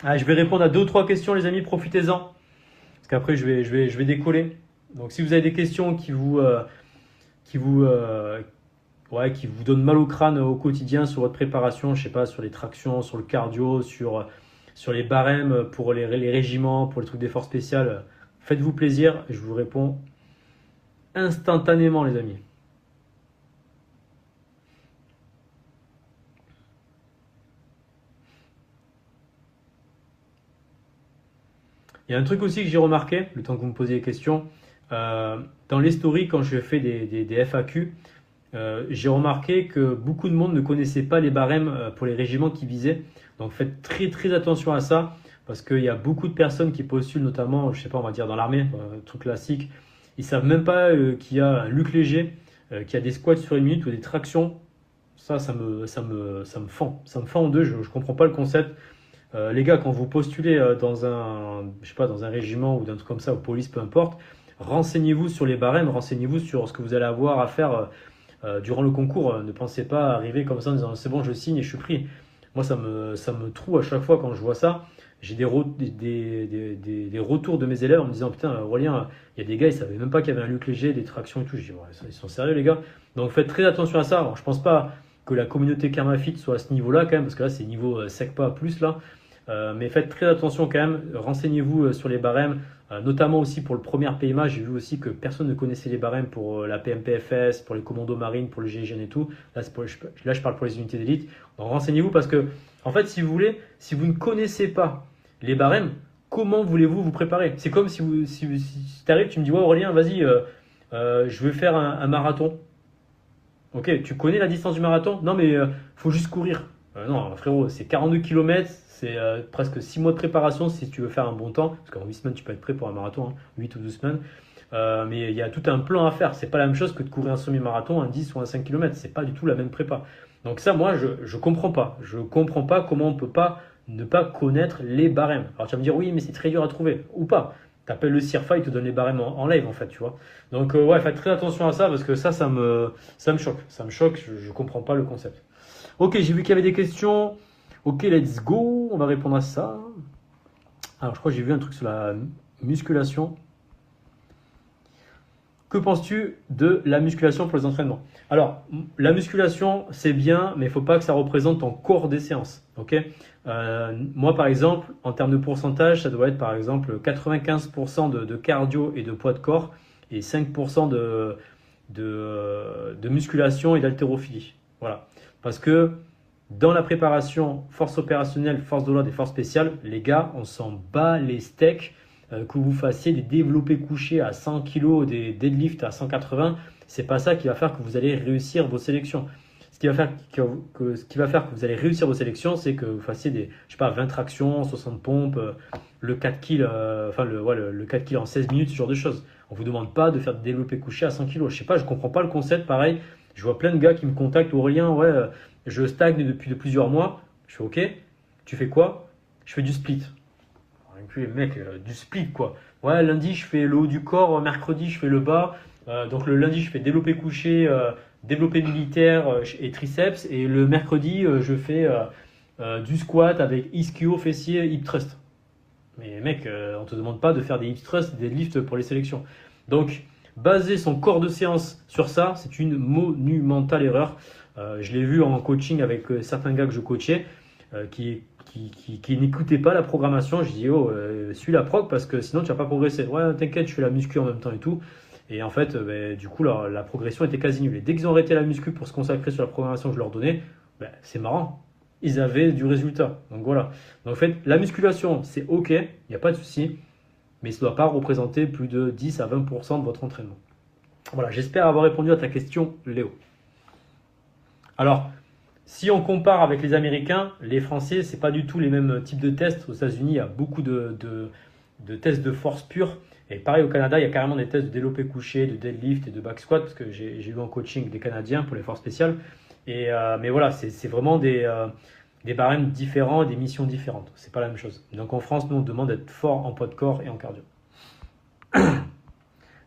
Ah, je vais répondre à 2 ou 3 questions, les amis, profitez-en. Parce qu'après, je vais décoller. Donc, si vous avez des questions qui vous donnent mal au crâne au quotidien sur votre préparation, je sais pas, sur les tractions, sur le cardio, sur les barèmes pour les régiments, pour les trucs des forces spéciales, faites-vous plaisir. Je vous réponds instantanément, les amis. Il y a un truc aussi que j'ai remarqué, le temps que vous me posiez des questions, dans les stories, quand je fais des FAQ, j'ai remarqué que beaucoup de monde ne connaissait pas les barèmes pour les régiments qu'ils visaient. Donc faites très attention à ça, parce qu'il y a beaucoup de personnes qui postulent, notamment, je sais pas, on va dire dans l'armée, truc classique. Ils savent même pas qu'il y a un Luc Léger, qu'il y a des squats sur 1 minute ou des tractions. Ça me fend. Ça me fend en deux, je comprends pas le concept. Les gars, quand vous postulez dans je sais pas, dans un régiment ou dans un truc comme ça, ou police, peu importe, renseignez-vous sur les barèmes, renseignez-vous sur ce que vous allez avoir à faire durant le concours. Ne pensez pas arriver comme ça en disant c'est bon, je signe et je suis pris. Moi, ça me troue à chaque fois quand je vois ça. J'ai des retours de mes élèves en me disant putain, Aurélien, il y a des gars, ils savaient même pas qu'il y avait un luc léger, des tractions et tout. Je dis ouais, ils sont sérieux, les gars. Donc faites très attention à ça. Alors, je pense pas que la communauté Karmafit soit à ce niveau-là quand même, parce que là, c'est niveau SECPA plus là. Mais faites très attention quand même, renseignez-vous sur les barèmes, notamment aussi pour le premier PMA. J'ai vu aussi que personne ne connaissait les barèmes pour la PMPFS, pour les commandos marines, pour le GIGN et tout. Là, je parle pour les unités d'élite. Donc renseignez-vous parce que, en fait, si vous voulez, si vous ne connaissez pas les barèmes, comment voulez-vous vous préparer? C'est comme si tu arrives, tu me dis ouais, Aurélien, vas-y, je veux faire un marathon. Ok, tu connais la distance du marathon? Non, mais faut juste courir. Non, frérot, c'est 42 km, c'est presque 6 mois de préparation si tu veux faire un bon temps. Parce qu'en 8 semaines, tu peux être prêt pour un marathon, hein, 8 ou 12 semaines. Mais il y a tout un plan à faire. C'est pas la même chose que de courir un semi-marathon, un 10 ou un 5 km. C'est pas du tout la même prépa. Donc ça, moi, je comprends pas. Je comprends pas comment on peut pas ne pas connaître les barèmes. Alors tu vas me dire, oui, mais c'est très dur à trouver. Ou pas. T'appelles le CIRFA, il te donne les barèmes en live, en fait, tu vois. Donc ouais, faites très attention à ça parce que ça me choque. Ça me choque, je comprends pas le concept. Ok, j'ai vu qu'il y avait des questions. Ok, let's go. On va répondre à ça. Alors, je crois que j'ai vu un truc sur la musculation. Que penses-tu de la musculation pour les entraînements? Alors, la musculation, c'est bien, mais il ne faut pas que ça représente ton corps des séances. Ok. Moi, par exemple, en termes de pourcentage, ça doit être par exemple 95% de cardio et de poids de corps et 5% de musculation et d'haltérophilie. Voilà. Parce que dans la préparation, force opérationnelle, force de l'ordre et force spéciale, les gars, on s'en bat les steaks. Que vous fassiez des développés couchés à 100 kg, des deadlifts à 180, c'est pas ça qui va faire que vous allez réussir vos sélections. Ce qui va faire que vous allez réussir vos sélections, c'est que vous fassiez des, je sais pas, 20 tractions, 60 pompes, le 4 kg, le 4 kg en 16 minutes, ce genre de choses. On vous demande pas de faire des développés couchés à 100 kg. Je sais pas, je comprends pas le concept. Pareil, je vois plein de gars qui me contactent, Aurélien, ouais, je stagne depuis de plusieurs mois. Je fais ok, tu fais quoi? Je fais du split. Et puis, mec, du split quoi. Ouais, lundi je fais le haut du corps, mercredi je fais le bas. Donc le lundi je fais développé couché, développé militaire et triceps. Et le mercredi je fais du squat avec ischio, fessier, hip thrust. Mais mec, on te demande pas de faire des hip thrusts, des lifts pour les sélections. Donc baser son corps de séance sur ça, c'est une monumentale erreur. Je l'ai vu en coaching avec certains gars que je coachais qui n'écoutaient pas la programmation. Je dis oh, suis la prog parce que sinon tu vas pas progresser. Ouais, t'inquiète, je fais la muscu en même temps et tout. Et en fait, du coup, la progression était quasi nulle. Et dès qu'ils ont arrêté la muscu pour se consacrer sur la programmation que je leur donnais, c'est marrant. Ils avaient du résultat. Donc voilà. Donc en fait, la musculation, c'est ok, il n'y a pas de souci, mais ça ne doit pas représenter plus de 10 à 20% de votre entraînement. Voilà, j'espère avoir répondu à ta question, Léo. Alors, si on compare avec les Américains, les Français, ce n'est pas du tout les mêmes types de tests. Aux États-Unis, il y a beaucoup de tests de force pure. Et pareil, au Canada, il y a carrément des tests de développé couché, de deadlift et de back squat, parce que j'ai eu en coaching des Canadiens pour les forces spéciales. Mais voilà, c'est vraiment des barèmes différents, des missions différentes. C'est pas la même chose. Donc en France, nous, on demande d'être fort en poids de corps et en cardio.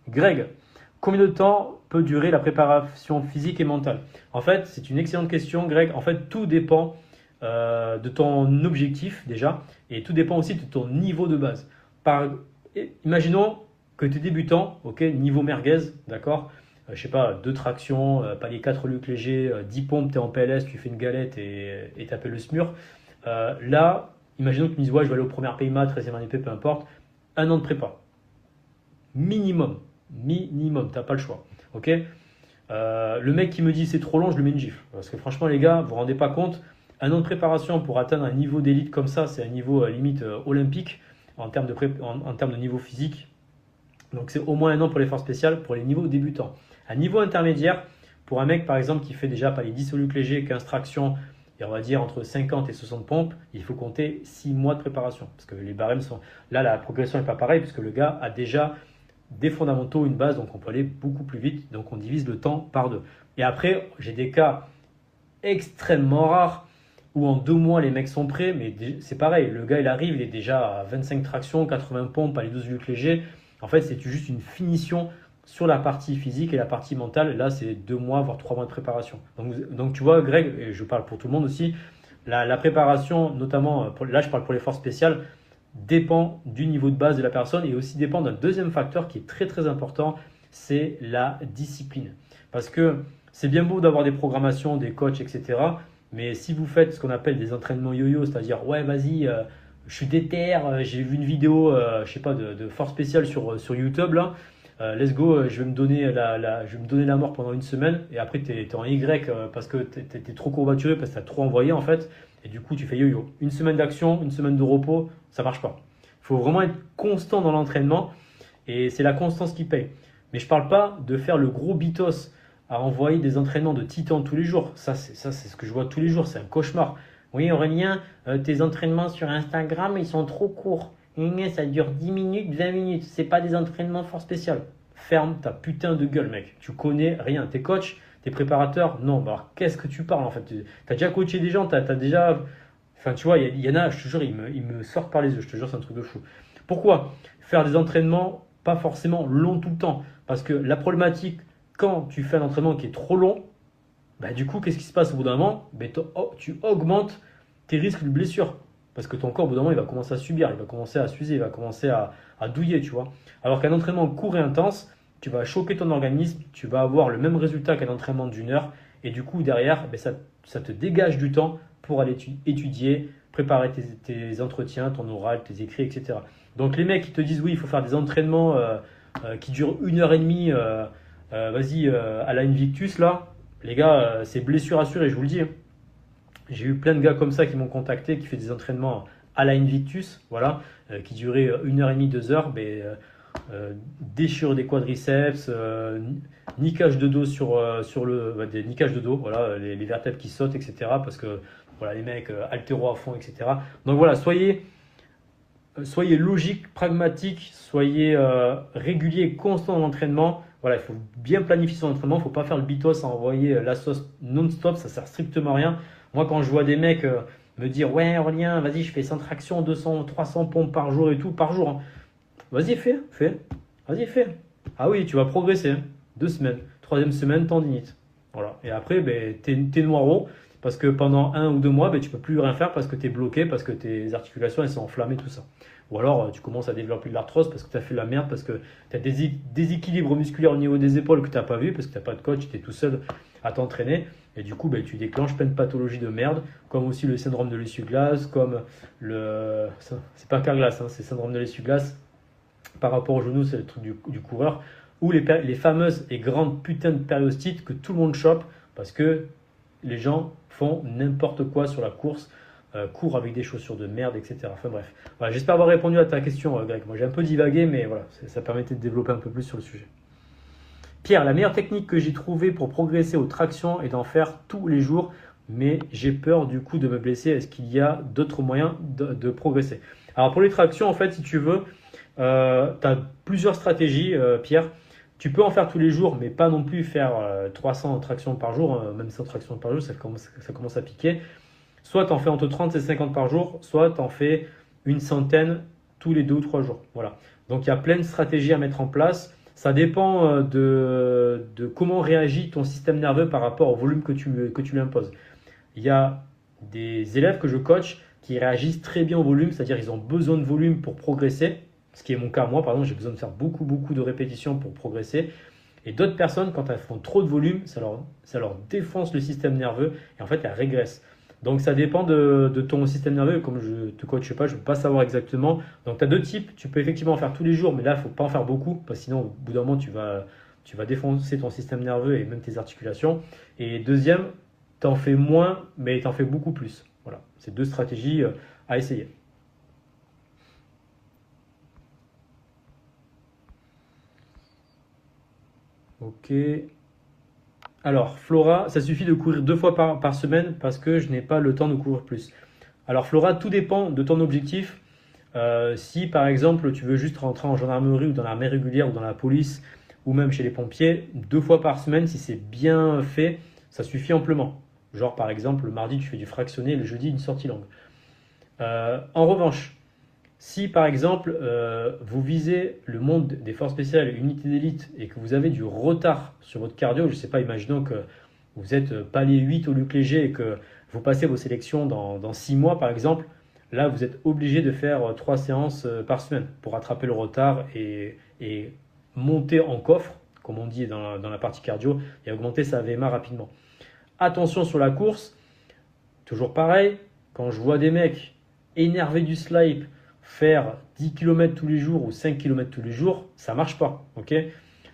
Greg, combien de temps peut durer la préparation physique et mentale? En fait, c'est une excellente question, Greg. En fait, tout dépend de ton objectif déjà, et tout dépend aussi de ton niveau de base. Imaginons que tu es débutant, ok, niveau merguez, d'accord, je sais pas, 2 tractions, palier 4 lucs légers, 10 pompes, tu es en PLS, tu fais une galette et tu appelles le SMUR. Là, imaginons que tu me dises, ouais, je vais aller au premier PMA, 13e année P, peu importe, 1 an de prépa. Minimum, tu n'as pas le choix, ok. Le mec qui me dit c'est trop long, je lui mets une gifle. Parce que franchement, les gars, vous vous rendez pas compte, 1 an de préparation pour atteindre un niveau d'élite comme ça, c'est un niveau limite olympique en termes de niveau physique. Donc c'est au moins 1 an pour les forces spéciales pour les niveaux débutants. Un niveau intermédiaire, pour un mec par exemple qui fait déjà pas les 10 au luc léger, 15 tractions et on va dire entre 50 et 60 pompes, il faut compter 6 mois de préparation. Parce que les barèmes sont. Là, la progression n'est pas pareille puisque le gars a déjà des fondamentaux, une base, donc on peut aller beaucoup plus vite. Donc on divise le temps par 2. Et après, j'ai des cas extrêmement rares où en 2 mois les mecs sont prêts, mais c'est pareil, le gars il arrive, il est déjà à 25 tractions, 80 pompes, les 12 luttes légers. En fait, c'est juste une finition sur la partie physique et la partie mentale. Là, c'est 2 mois, voire 3 mois de préparation. Donc tu vois, Greg, et je parle pour tout le monde aussi, la préparation, notamment, là je parle pour les forces spéciales, dépend du niveau de base de la personne et aussi dépend d'un deuxième facteur qui est très très important, c'est la discipline. Parce que c'est bien beau d'avoir des programmations, des coachs, etc. Mais si vous faites ce qu'on appelle des entraînements yo-yo, c'est-à-dire ouais vas-y, je suis déter, j'ai vu une vidéo, je sais pas, de force spéciale sur YouTube là, let's go, je vais me donner je vais me donner la mort pendant une semaine et après tu es en Y parce que tu es trop courbaturé, parce que tu as trop envoyé en fait. Et du coup, tu fais yo-yo. Une semaine d'action, une semaine de repos, ça marche pas. Il faut vraiment être constant dans l'entraînement et c'est la constance qui paye. Mais je parle pas de faire le gros bitos à envoyer des entraînements de titan tous les jours. Ça, c'est ce que je vois tous les jours. C'est un cauchemar. Oui, Aurélien, tes entraînements sur Instagram, ils sont trop courts. Ça dure 10 minutes, 20 minutes. C'est pas des entraînements fort spécial. Ferme ta putain de gueule, mec. Tu connais rien. T'es coach, t'es préparateur. Non, bah alors, qu'est-ce que tu parles en fait? T'as déjà coaché des gens, t'as déjà. Enfin, tu vois, il y en a, je te jure, ils me sortent par les yeux. Je te jure, c'est un truc de fou. Pourquoi faire des entraînements pas forcément longs tout le temps? Parce que la problématique, quand tu fais un entraînement qui est trop long, bah, du coup, qu'est-ce qui se passe au bout d'un moment? Bah, tu augmentes tes risques de blessure. Parce que ton corps, au bout d'un moment, il va commencer à subir, il va commencer à s'user, il va commencer à douiller, tu vois. Alors qu'un entraînement court et intense, tu vas choquer ton organisme, tu vas avoir le même résultat qu'un entraînement d'1 heure. Et du coup, derrière, bah, ça te dégage du temps pour aller étudier, préparer tes entretiens, ton oral, tes écrits, etc. Donc les mecs qui te disent oui, il faut faire des entraînements qui durent 1 heure et demie, vas-y, à la Invictus, là, les gars, c'est blessure assurée, je vous le dis. J'ai eu plein de gars comme ça qui m'ont contacté, qui fait des entraînements à la Invictus, voilà, qui duraient 1 heure et demie, 2 heures, mais, déchirure des quadriceps, niquage de dos des nickages de dos, voilà, les vertèbres qui sautent, etc. Parce que voilà, les mecs haltéro à fond, etc. Donc voilà, soyez logique, pragmatique, soyez régulier, constant dans l'entraînement. Voilà, il faut bien planifier son entraînement, il ne faut pas faire le bitos à envoyer la sauce non-stop, ça sert strictement à rien. Moi, quand je vois des mecs me dire ouais, Aurélien, vas-y, je fais 100 tractions, 200, 300 pompes par jour et tout, par jour, hein. Vas-y, fais. Vas-y, fais. Ah oui, tu vas progresser, hein. 2 semaines. Troisième semaine, tendinite. Voilà. Et après, ben, t'es noiro parce que pendant 1 ou 2 mois, ben, tu peux plus rien faire parce que tu es bloqué, parce que tes articulations elles sont enflammées, tout ça. Ou alors, tu commences à développer de l'arthrose parce que tu as fait la merde, parce que tu as des déséquilibres musculaires au niveau des épaules que tu n'as pas vu, parce que tu n'as pas de coach, tu es tout seul à t'entraîner. Et du coup, ben, tu déclenches plein de pathologies de merde, comme aussi le syndrome de l'essuie-glace, comme c'est pas Carglass, hein, c'est le syndrome de l'essuie-glace. Par rapport au genou, c'est le truc du coureur, ou les fameuses et grandes putains de périostites que tout le monde chope parce que les gens font n'importe quoi sur la course, courent avec des chaussures de merde, etc. Enfin bref, voilà, j'espère avoir répondu à ta question, Greg. Moi j'ai un peu divagué, mais voilà, ça permettait de développer un peu plus sur le sujet. Pierre, la meilleure technique que j'ai trouvée pour progresser aux tractions est d'en faire tous les jours, mais j'ai peur du coup de me blesser. Est-ce qu'il y a d'autres moyens de progresser? Alors pour les tractions, en fait, si tu veux, tu as plusieurs stratégies, Pierre. Tu peux en faire tous les jours, mais pas non plus faire 300 tractions par jour, hein. Même 100 tractions par jour, ça commence à piquer. Soit tu en fais entre 30 et 50 par jour, soit tu en fais une centaine tous les 2 ou 3 jours. Voilà. Donc il y a plein de stratégies à mettre en place. Ça dépend de comment réagit ton système nerveux par rapport au volume que tu lui imposes. Il y a des élèves que je coach qui réagissent très bien au volume, c'est-à-dire ils ont besoin de volume pour progresser. Ce qui est mon cas, moi par exemple, j'ai besoin de faire beaucoup de répétitions pour progresser. Et d'autres personnes, quand elles font trop de volume, ça leur défonce le système nerveux et en fait elles régressent. Donc ça dépend de ton système nerveux. Comme je te coache pas, je ne peux pas savoir exactement. Donc tu as deux types, tu peux effectivement en faire tous les jours, mais là il ne faut pas en faire beaucoup, parce que sinon au bout d'un moment tu vas défoncer ton système nerveux et même tes articulations. Et deuxième, tu en fais moins, mais tu en fais beaucoup plus. Voilà, c'est deux stratégies à essayer. Ok. Alors, Flora, ça suffit de courir 2 fois par semaine parce que je n'ai pas le temps de courir plus. Alors, Flora, tout dépend de ton objectif. Si par exemple tu veux juste rentrer en gendarmerie ou dans l'armée régulière ou dans la police ou même chez les pompiers, 2 fois par semaine, si c'est bien fait, ça suffit amplement. Genre par exemple, le mardi, tu fais du fractionné, le jeudi, une sortie longue. En revanche, si par exemple, vous visez le monde des forces spéciales, unité d'élite, et que vous avez du retard sur votre cardio, je ne sais pas, imaginons que vous êtes palier 8 au luc léger et que vous passez vos sélections dans 6 mois par exemple, là vous êtes obligé de faire 3 séances par semaine pour rattraper le retard et monter en coffre, comme on dit dans la partie cardio, et augmenter sa VMA rapidement. Attention sur la course, toujours pareil, quand je vois des mecs énervés du slip faire 10 km tous les jours ou 5 km tous les jours, ça marche pas. Ok.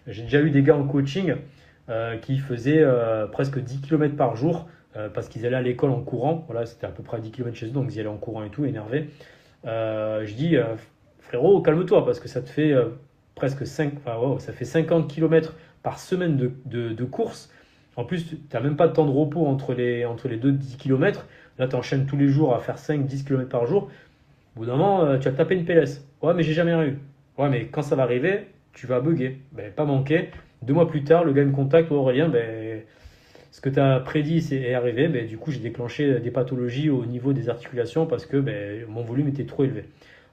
J'ai déjà eu des gars en coaching qui faisaient presque 10 km par jour parce qu'ils allaient à l'école en courant. Voilà, c'était à peu près 10 km chez eux, donc ils y allaient en courant et tout, énervés. Je dis, frérot, calme-toi parce que ça te fait presque 5, enfin, wow, ça fait 50 km par semaine de course. En plus, tu n'as même pas de temps de repos entre les deux 10 km. Là, tu enchaînes tous les jours à faire 5-10 km par jour. Au bout d'un moment, tu vas te taper une PLS. Ouais, mais j'ai jamais eu. Ouais, mais quand ça va arriver, tu vas bugger. Ben, pas manquer. 2 mois plus tard, le gars me contacte, oh, Aurélien, ben, ce que tu as prédit est arrivé. Ben, du coup, j'ai déclenché des pathologies au niveau des articulations parce que ben, mon volume était trop élevé.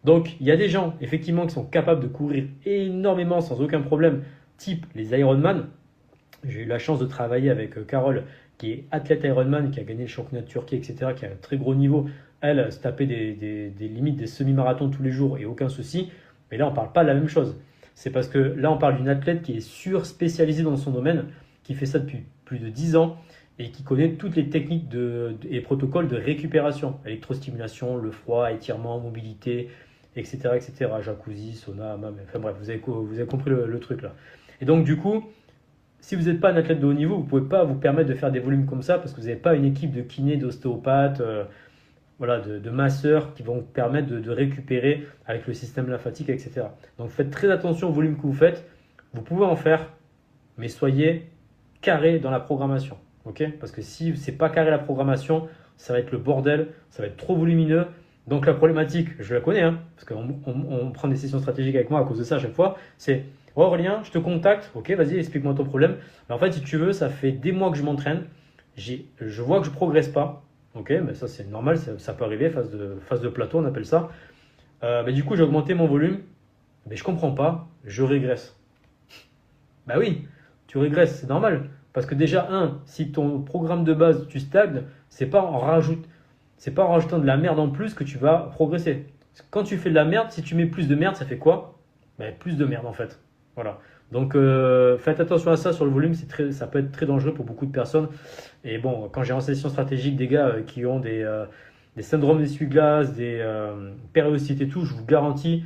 Donc, il y a des gens, effectivement, qui sont capables de courir énormément sans aucun problème, type les Ironman. J'ai eu la chance de travailler avec Carole, qui est athlète Ironman, qui a gagné le championnat de Turquie, etc., qui a un très gros niveau. Elle se tapait des limites des semi-marathons tous les jours et aucun souci. Mais là, on ne parle pas de la même chose. C'est parce que là, on parle d'une athlète qui est sur-spécialisée dans son domaine, qui fait ça depuis plus de 10 ans et qui connaît toutes les techniques et protocoles de récupération. Électrostimulation, le froid, étirement, mobilité, etc., etc. Jacuzzi, sauna, hammam, enfin bref, vous avez compris le truc là. Et donc, du coup, si vous n'êtes pas un athlète de haut niveau, vous ne pouvez pas vous permettre de faire des volumes comme ça parce que vous n'avez pas une équipe de kinés, d'ostéopathes, voilà, de masseurs qui vont vous permettre de récupérer avec le système lymphatique, etc. Donc faites très attention au volume que vous faites. Vous pouvez en faire, mais soyez carré dans la programmation. Okay, parce que si ce n'est pas carré la programmation, ça va être le bordel, ça va être trop volumineux. Donc la problématique, je la connais, hein, parce qu'on prend des sessions stratégiques avec moi à cause de ça à chaque fois, c'est oh Aurélien, je te contacte, ok, vas-y, explique-moi ton problème. Mais en fait, si tu veux, ça fait des mois que je m'entraîne, je vois que je progresse pas, ok, mais ça c'est normal, ça peut arriver, phase de plateau, on appelle ça. Mais du coup, j'ai augmenté mon volume, mais je comprends pas, je régresse. Bah oui, tu régresses, c'est normal. Parce que déjà, si ton programme de base, tu stagnes, c'est pas en rajoutant de la merde en plus que tu vas progresser. Quand tu fais de la merde, si tu mets plus de merde, ça fait quoi? Ben, plus de merde en fait. Voilà. Donc faites attention à ça sur le volume, ça peut être très dangereux pour beaucoup de personnes. Et bon, quand j'ai en session stratégique des gars qui ont des syndromes d'essuie-glace, des périostite et tout, je vous garantis,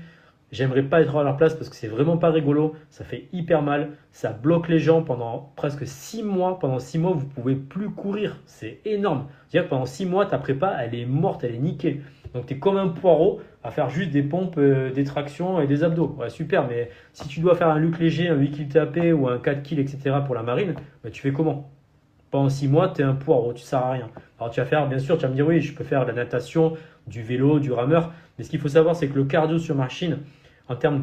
j'aimerais pas être à leur place parce que c'est vraiment pas rigolo, ça fait hyper mal, ça bloque les jambes pendant presque 6 mois. Pendant 6 mois, vous pouvez plus courir, c'est énorme. C'est-à-dire que pendant 6 mois, ta prépa, elle est morte, elle est niquée. Donc tu es comme un poireau à faire juste des pompes, des tractions et des abdos. Ouais, super, mais si tu dois faire un luc léger, un 8 kg tapé ou un 4 kg, etc. pour la marine, bah, tu fais comment? Pendant 6 mois, tu es un poireau, tu ne sers à rien. Alors tu vas faire, bien sûr, tu vas me dire oui, je peux faire de la natation, du vélo, du rameur. Mais ce qu'il faut savoir, c'est que le cardio sur machine, en termes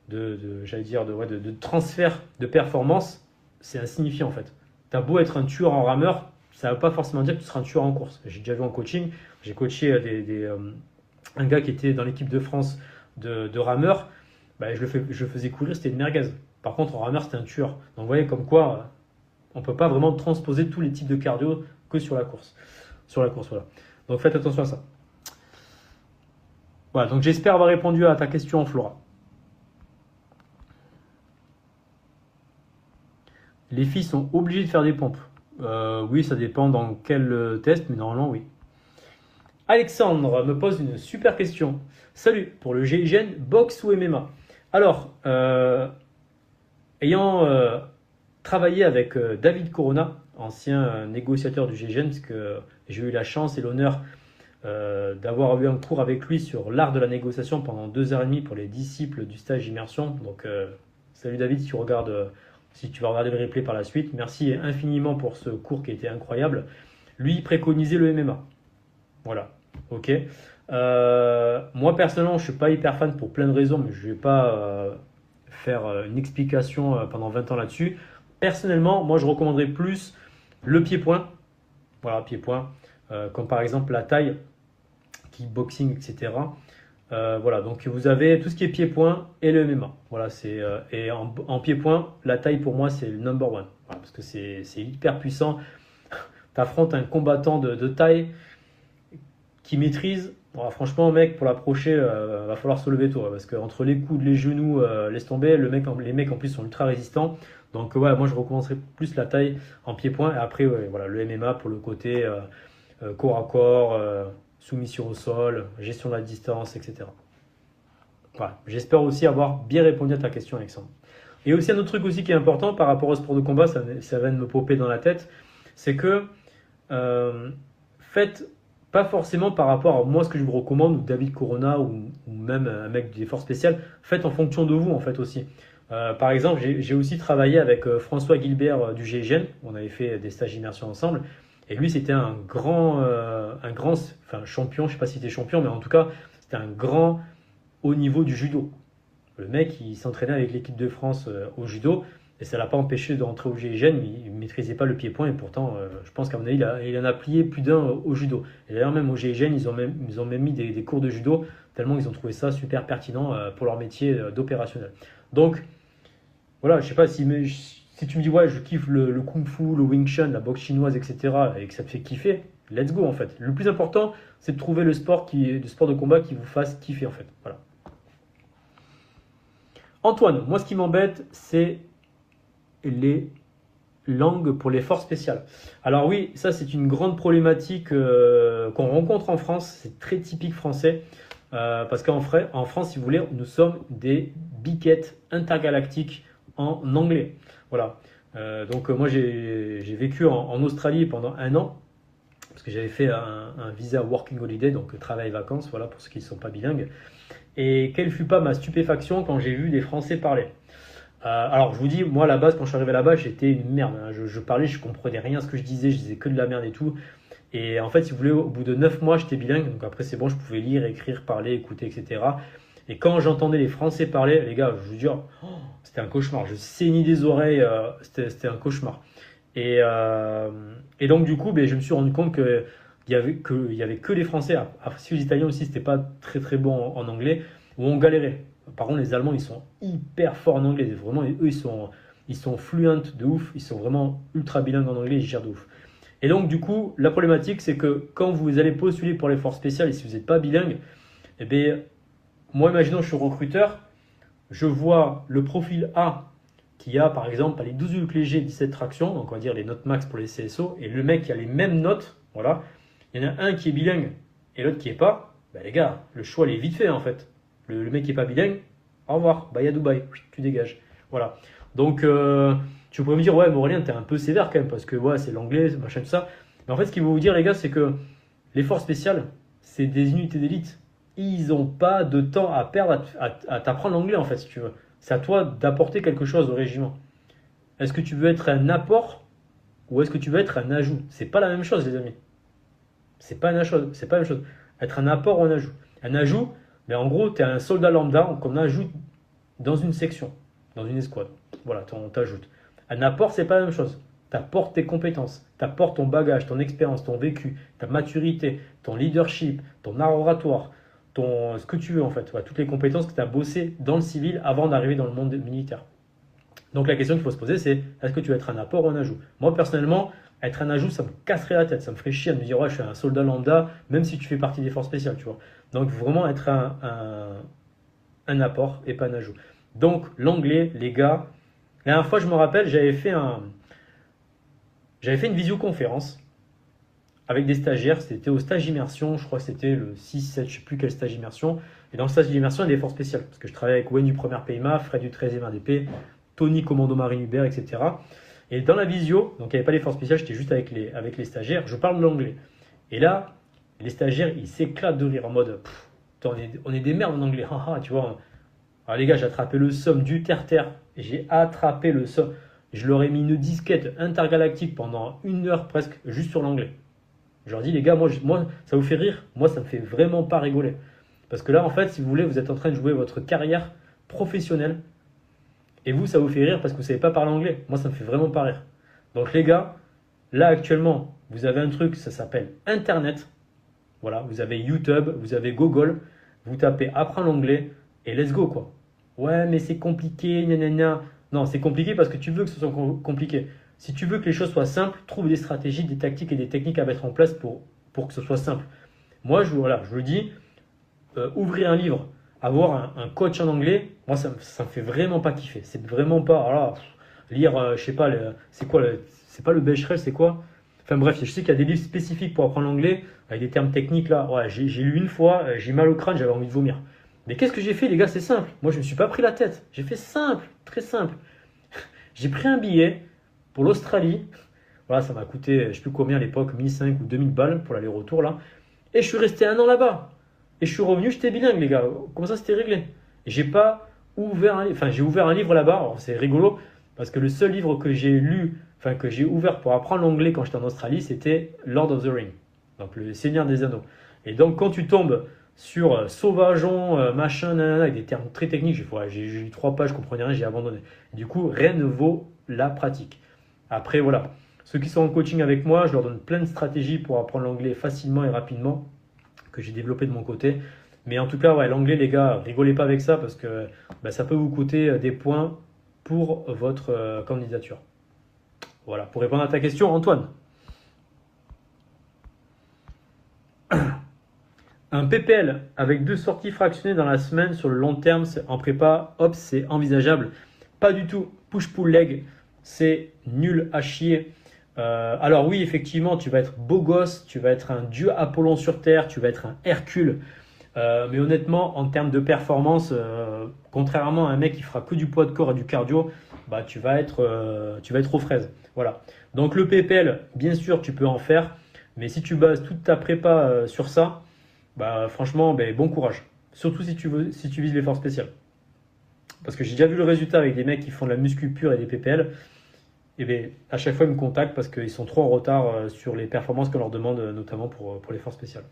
j'allais dire, de transfert de performance, c'est insignifiant en fait. Tu as beau être un tueur en rameur, ça ne veut pas forcément dire que tu seras un tueur en course. J'ai déjà vu en coaching, j'ai coaché un gars qui était dans l'équipe de France de rameur, bah, je le faisais courir, c'était une merguez. Par contre, en rameur, c'était un tueur. Donc vous voyez comme quoi, on ne peut pas vraiment transposer tous les types de cardio que sur la course. Sur la course, voilà. Donc faites attention à ça. Voilà, donc j'espère avoir répondu à ta question, Flora. Les filles sont obligées de faire des pompes. Oui, ça dépend dans quel test, mais normalement, oui. Alexandre me pose une super question. Salut, pour le GIGN, boxe ou MMA? Alors, ayant travaillé avec David Corona, ancien négociateur du GIGN, parce que j'ai eu la chance et l'honneur d'avoir eu un cours avec lui sur l'art de la négociation pendant 2h30 pour les disciples du stage immersion. Donc, salut David, si tu vas regarder le replay par la suite. Merci infiniment pour ce cours qui a été incroyable. Lui, il préconisait le MMA. Voilà, ok. Moi, personnellement, je ne suis pas hyper fan pour plein de raisons, mais je ne vais pas faire une explication pendant 20 ans là-dessus. Personnellement, moi, je recommanderais plus le pied-point voilà, pied-point, comme par exemple la taille, kickboxing, etc. Voilà, donc vous avez tout ce qui est pied-point et le MMA. Voilà, et en pied-point, la taille pour moi c'est le number one. Voilà, parce que c'est hyper puissant. Tu affrontes un combattant de taille qui maîtrise. Voilà, franchement, mec, pour l'approcher, va falloir se lever tôt. Parce qu'entre les coudes, les genoux, laisse tomber. Les mecs en plus sont ultra résistants. Donc, ouais, moi je recommencerai plus la taille en pied-point. Et après, ouais, voilà, le MMA pour le côté corps à corps, soumission au sol, gestion de la distance, etc. Voilà. J'espère aussi avoir bien répondu à ta question, Alexandre. Et aussi un autre truc aussi qui est important par rapport au sport de combat, ça vient de me popper dans la tête, c'est que faites pas forcément par rapport à moi ce que je vous recommande, ou David Corona, ou même un mec des forces spéciales, faites en fonction de vous en fait aussi. Par exemple, j'ai aussi travaillé avec François Gilbert du GIGN, on avait fait des stages d'immersion ensemble, et lui c'était enfin, champion, je sais pas si c'était champion, mais en tout cas c'était un grand haut niveau du judo. Le mec, il s'entraînait avec l'équipe de France au judo et ça ne l'a pas empêché de rentrer au GIGN. Il ne maîtrisait pas le pied-point et pourtant, je pense qu'à mon avis, il en a plié plus d'un au judo. Et d'ailleurs, même au GIGN, ils ont même mis des cours de judo tellement ils ont trouvé ça super pertinent pour leur métier d'opérationnel. Donc, voilà, je sais pas si tu me dis, ouais, je kiffe le kung-fu, le wing chun, la boxe chinoise, etc. et que ça te fait kiffer, let's go en fait. Le plus important, c'est de trouver le sport de combat qui vous fasse kiffer en fait. Voilà. Antoine, moi ce qui m'embête, c'est les langues pour les forces spéciales. Alors oui, ça c'est une grande problématique qu'on rencontre en France, c'est très typique français, parce qu'en France, si vous voulez, nous sommes des biquettes intergalactiques en anglais. Voilà. Donc moi j'ai vécu en Australie pendant 1 an, parce que j'avais fait un visa working holiday, donc travail-vacances, voilà, pour ceux qui ne sont pas bilingues. Et quelle fut pas ma stupéfaction quand j'ai vu des Français parler. Alors je vous dis, moi à la base quand je suis arrivé là-bas j'étais une merde, hein. Je parlais, je comprenais rien à ce que je disais que de la merde et tout. Et en fait si vous voulez, au bout de 9 mois j'étais bilingue, donc après c'est bon, je pouvais lire, écrire, parler, écouter, etc. Et quand j'entendais les Français parler, les gars, je vous dis, c'était un cauchemar, je saignais des oreilles, c'était un cauchemar. Et donc du coup je me suis rendu compte il y avait que les Français, après si les Italiens aussi c'était pas très très bon en anglais, où on galérait. Par contre les Allemands ils sont hyper forts en anglais, vraiment eux ils sont fluents de ouf, ils sont vraiment ultra bilingues en anglais, ils gèrent de ouf. Et donc du coup la problématique c'est que quand vous allez postuler pour les forces spéciales et si vous n'êtes pas bilingue, eh bien moi imaginons je suis recruteur, je vois le profil A qui a par exemple les 12 huiles léger, 17 tractions, donc on va dire les notes max pour les CSO, et le mec qui a les mêmes notes, voilà, il y en a un qui est bilingue et l'autre qui est pas, ben les gars, le choix il est vite fait en fait. Le mec qui est pas bilingue, au revoir, bye à Dubaï, tu dégages. Voilà. Donc tu pourrais me dire, ouais, mais Aurélien, t'es un peu sévère quand même, parce que ouais, c'est l'anglais, machin, tout ça. Mais en fait, ce qu'il faut vous dire, les gars, c'est que les forces spéciales, c'est des unités d'élite. Ils n'ont pas de temps à perdre à t'apprendre l'anglais, en fait, si tu veux. C'est à toi d'apporter quelque chose au régiment. Est-ce que tu veux être un apport ou est-ce que tu veux être un ajout? C'est pas la même chose, les amis. C'est pas la même chose. Être un apport ou un ajout. Un ajout, mais en gros, tu es un soldat lambda qu'on ajoute dans une section, dans une escouade. Voilà, on t'ajoute. Un apport, c'est pas la même chose. Tu apportes tes compétences, tu apportes ton bagage, ton expérience, ton vécu, ta maturité, ton leadership, ton art oratoire, ce que tu veux en fait. Voilà, toutes les compétences que tu as bossées dans le civil avant d'arriver dans le monde militaire. Donc la question qu'il faut se poser, c'est est-ce que tu veux être un apport ou un ajout? Moi, personnellement, être un ajout, ça me casserait la tête. Ça me ferait chier de me dire, ouais, je suis un soldat lambda, même si tu fais partie des forces spéciales, tu vois. Donc, vraiment être un apport et pas un ajout. Donc, l'anglais, les gars, la dernière fois, je me rappelle, j'avais fait une visioconférence avec des stagiaires. C'était au stage immersion, je crois que c'était le 6-7, je ne sais plus quel stage immersion. Et dans le stage d'immersion, il y a des forces spéciales. Parce que je travaillais avec Wayne du 1er PMA, Fred du 13e RDP, Tony Commando Marine Hubert, etc. Et dans la visio, donc il n'y avait pas les forces spéciales, j'étais juste avec les stagiaires, je parle l'anglais. Et là, les stagiaires, ils s'éclatent de rire en mode on est des merdes en anglais, tu vois. Alors les gars, j'ai attrapé le somme du terre-terre, j'ai attrapé le somme. Je leur ai mis une disquette intergalactique pendant 1 heure presque, juste sur l'anglais. Je leur dis, les gars, moi, ça vous fait rire? Moi, ça me fait vraiment pas rigoler. Parce que là, en fait, si vous voulez, vous êtes en train de jouer votre carrière professionnelle. Et vous, ça vous fait rire parce que vous ne savez pas parler anglais. Moi, ça me fait vraiment pas rire. Donc les gars, Là, actuellement, vous avez un truc, ça s'appelle Internet. Voilà, vous avez YouTube, vous avez Google. Vous tapez apprendre l'anglais et let's go, quoi. Ouais, mais c'est compliqué, nanana. Non, c'est compliqué parce que tu veux que ce soit compliqué. Si tu veux que les choses soient simples, trouve des stratégies, des tactiques et des techniques à mettre en place pour que ce soit simple. Moi, voilà, je le dis, ouvrir un livre, avoir un coach en anglais, moi, ça me fait vraiment pas kiffer. C'est vraiment pas, voilà, lire, je sais pas, c'est quoi, c'est pas le Becherel, c'est quoi? Enfin bref, je sais qu'il y a des livres spécifiques pour apprendre l'anglais, avec des termes techniques là. Ouais, j'ai lu une fois, j'ai mal au crâne, j'avais envie de vomir. Mais qu'est-ce que j'ai fait, les gars? C'est simple. Moi, je me suis pas pris la tête. J'ai fait simple, très simple. J'ai pris un billet pour l'Australie. Voilà, ça m'a coûté, je sais plus combien à l'époque, 1500 ou 2000 balles pour l'aller-retour là. Et je suis resté un an là-bas. Et je suis revenu, j'étais bilingue, les gars. Comment ça, c'était réglé? Et j'ai pas ouvert un livre. Enfin, j'ai ouvert un livre là-bas. Alors, c'est rigolo parce que le seul livre que j'ai lu, enfin, que j'ai ouvert pour apprendre l'anglais quand j'étais en Australie, c'était Lord of the Rings. Donc, le Seigneur des Anneaux. Et donc, quand tu tombes sur sauvageon, machin, nanana, avec des termes très techniques, j'ai lu 3 pages, je comprenais rien, j'ai abandonné. Et du coup, rien ne vaut la pratique. Après, voilà. Ceux qui sont en coaching avec moi, je leur donne plein de stratégies pour apprendre l'anglais facilement et rapidement, que j'ai développé de mon côté. Mais en tout cas, ouais, l'anglais, les gars, rigolez pas avec ça parce que ça peut vous coûter des points pour votre candidature. Voilà, pour répondre à ta question, Antoine. Un PPL avec 2 sorties fractionnées dans la semaine sur le long terme, en prépa, hop, c'est envisageable. Pas du tout. Push-pull leg, c'est nul à chier. Alors oui, effectivement, tu vas être beau gosse, tu vas être un dieu Apollon sur Terre, tu vas être un Hercule. Mais honnêtement, en termes de performance, contrairement à un mec qui fera que du poids de corps et du cardio, tu vas être aux fraises. Voilà. Donc le PPL, bien sûr, tu peux en faire, mais si tu bases toute ta prépa sur ça, franchement, bon courage. Surtout si tu vises l'effort spécial. Parce que j'ai déjà vu le résultat avec des mecs qui font de la muscu pure et des PPL. Et à chaque fois, ils me contactent parce qu'ils sont trop en retard sur les performances qu'on leur demande, notamment pour l'effort spécial.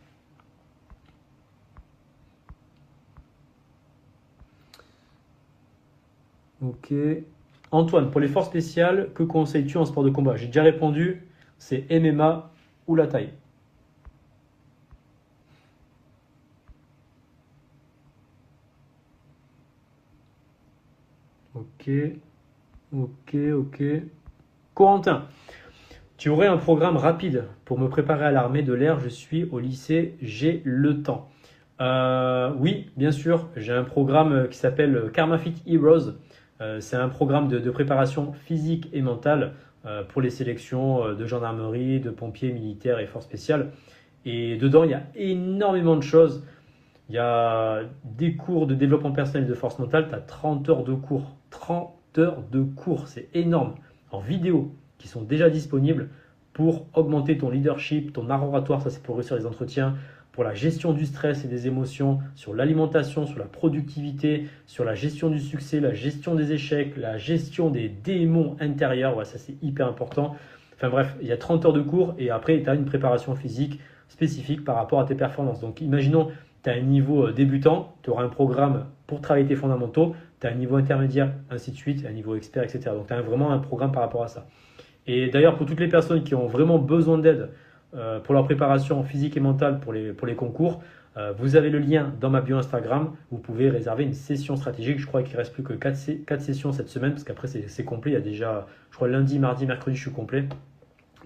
Ok. Antoine, pour l'effort spécial, que conseilles-tu en sport de combat? J'ai déjà répondu, c'est MMA ou la taille. Ok, ok. Corentin, tu aurais un programme rapide pour me préparer à l'armée de l'air. Je suis au lycée, j'ai le temps. Oui, bien sûr, j'ai un programme qui s'appelle Karma Fit Heroes. C'est un programme de préparation physique et mentale pour les sélections de gendarmerie, de pompiers, militaires et forces spéciales. Et dedans, il y a énormément de choses. Il y a des cours de développement personnel et de force mentale. Tu as 30 heures de cours. 30 heures de cours, c'est énorme. En vidéo, qui sont déjà disponibles pour augmenter ton leadership, ton art oratoire, ça c'est pour réussir les entretiens, pour la gestion du stress et des émotions, sur l'alimentation, sur la productivité, sur la gestion du succès, la gestion des échecs, la gestion des démons intérieurs. Ouais, ça c'est hyper important. Enfin bref, il y a 30 heures de cours et après tu as une préparation physique spécifique par rapport à tes performances. Donc imaginons, tu as un niveau débutant, tu auras un programme pour travailler tes fondamentaux, tu as un niveau intermédiaire, ainsi de suite, un niveau expert, etc. Donc tu as vraiment un programme par rapport à ça. Et d'ailleurs, pour toutes les personnes qui ont vraiment besoin d'aide pour leur préparation physique et mentale pour les concours, vous avez le lien dans ma bio Instagram. Vous pouvez réserver une session stratégique. Je crois qu'il ne reste plus que 4 sessions cette semaine parce qu'après c'est complet. Il y a déjà, je crois, lundi, mardi, mercredi, je suis complet.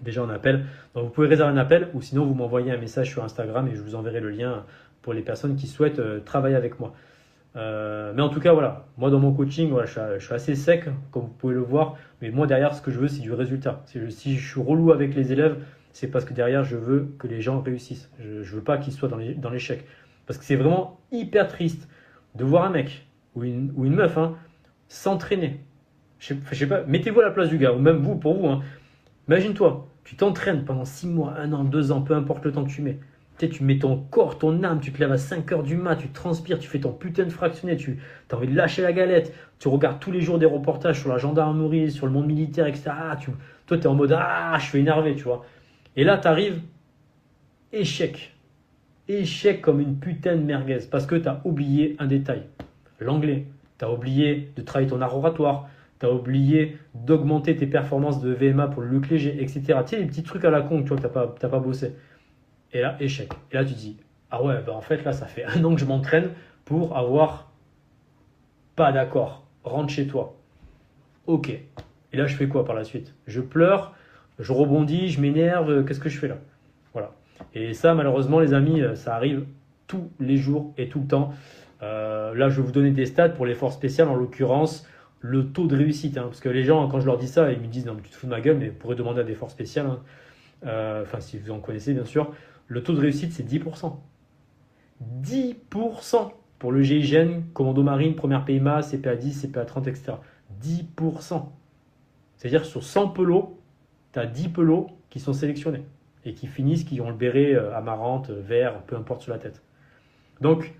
Déjà en appel. Donc vous pouvez réserver un appel ou sinon vous m'envoyez un message sur Instagram et je vous enverrai le lien pour les personnes qui souhaitent travailler avec moi. Mais en tout cas, voilà, moi dans mon coaching, voilà, je suis assez sec, comme vous pouvez le voir, mais moi derrière, ce que je veux, c'est du résultat. Si je suis relou avec les élèves, c'est parce que derrière, je veux que les gens réussissent. Je ne veux pas qu'ils soient dans l'échec. Parce que c'est vraiment hyper triste de voir un mec ou une meuf s'entraîner. Je sais pas, mettez-vous à la place du gars, ou même vous, pour vous. Imagine-toi, tu t'entraînes pendant 6 mois, 1 an, 2 ans, peu importe le temps que tu mets. Tu mets ton corps, ton âme, tu te lèves à 5 heures du mat, tu transpires, tu fais ton putain de fractionné, tu as envie de lâcher la galette, tu regardes tous les jours des reportages sur la gendarmerie, sur le monde militaire, etc. Toi, tu es en mode je suis énervé, tu vois. Et là, tu arrives, échec. Échec comme une putain de merguez parce que tu as oublié un détail. L'anglais. Tu as oublié de travailler ton art oratoire. as oublié d'augmenter tes performances de VMA pour le look léger, etc. Tu sais, les petits trucs à la con, tu vois, que t'as pas bossé. Et là, échec. Et là, tu te dis, ah ouais, bah en fait, là, ça fait 1 an que je m'entraîne pour avoir pas d'accord. Rentre chez toi. Ok. Et là, je fais quoi par la suite? Je pleure, je rebondis, je m'énerve, qu'est-ce que je fais là? Voilà. Et ça, malheureusement, les amis, ça arrive tous les jours et tout le temps. Là, je vais vous donner des stats pour l'effort spécial, en l'occurrence, le taux de réussite, hein. Parce que les gens, quand je leur dis ça, ils me disent, non, mais tu te fous de ma gueule, mais vous pourrez demander à des efforts spécial, hein. Enfin, si vous en connaissez, bien sûr. Le taux de réussite, c'est 10%. 10% pour le GIGN, Commando Marine, première PMA, CPA 10, CPA 30, etc. 10%. C'est-à-dire sur 100 pelots, tu as 10 pelots qui sont sélectionnés et qui finissent, qui ont le béret amarante, vert, peu importe sur la tête. Donc,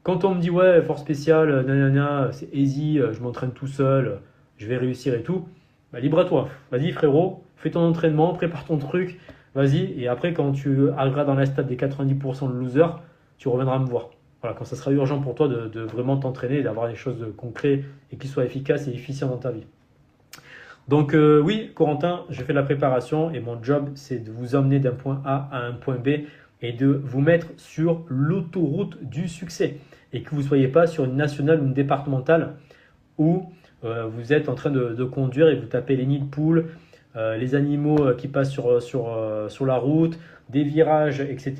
quand on me dit ouais, force spéciale, nanana, c'est easy, je m'entraîne tout seul, je vais réussir et tout, bah, libre à toi. Vas-y frérot, fais ton entraînement, prépare ton truc, vas-y. Et après, quand tu arriveras dans la stade des 90% de losers, tu reviendras me voir. Voilà, quand ça sera urgent pour toi de vraiment t'entraîner et d'avoir des choses concrètes et qui soient efficaces et efficientes dans ta vie. Donc oui, Corentin, je fais de la préparation et mon job, c'est de vous emmener d'un point A à un point B et de vous mettre sur l'autoroute du succès et que vous ne soyez pas sur une nationale ou une départementale où vous êtes en train de conduire et vous tapez les nids de poules, les animaux qui passent sur la route, des virages, etc.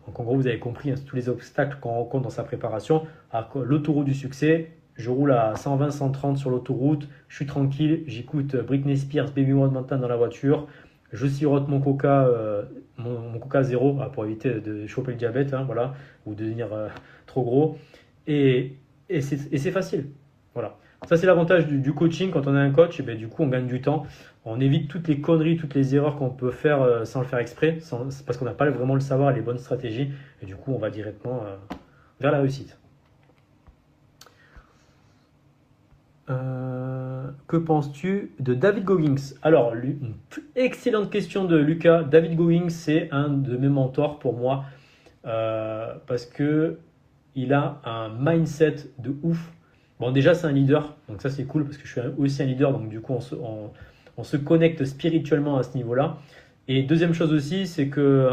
Donc en gros, vous avez compris, hein, tous les obstacles qu'on rencontre dans sa préparation. L'autoroute du succès, je roule à 120, 130 sur l'autoroute, je suis tranquille, j'écoute Britney Spears, Baby One Mountain dans la voiture, je sirote mon coca, mon coca zéro pour éviter de choper le diabète, hein, voilà, ou de devenir trop gros. Et c'est facile. Voilà. Ça, c'est l'avantage du coaching. Quand on a un coach, et bien, du coup, on gagne du temps. On évite toutes les conneries, toutes les erreurs qu'on peut faire sans le faire exprès, parce qu'on n'a pas vraiment le savoir, les bonnes stratégies. Et du coup, on va directement vers la réussite. Que penses-tu de David Goggins? Alors, une excellente question de Lucas. David Goggins, c'est un de mes mentors pour moi parce que il a un mindset de ouf. Bon, déjà, c'est un leader, donc ça, c'est cool parce que je suis aussi un leader, donc du coup, on se connecte spirituellement à ce niveau-là. Et deuxième chose aussi, c'est que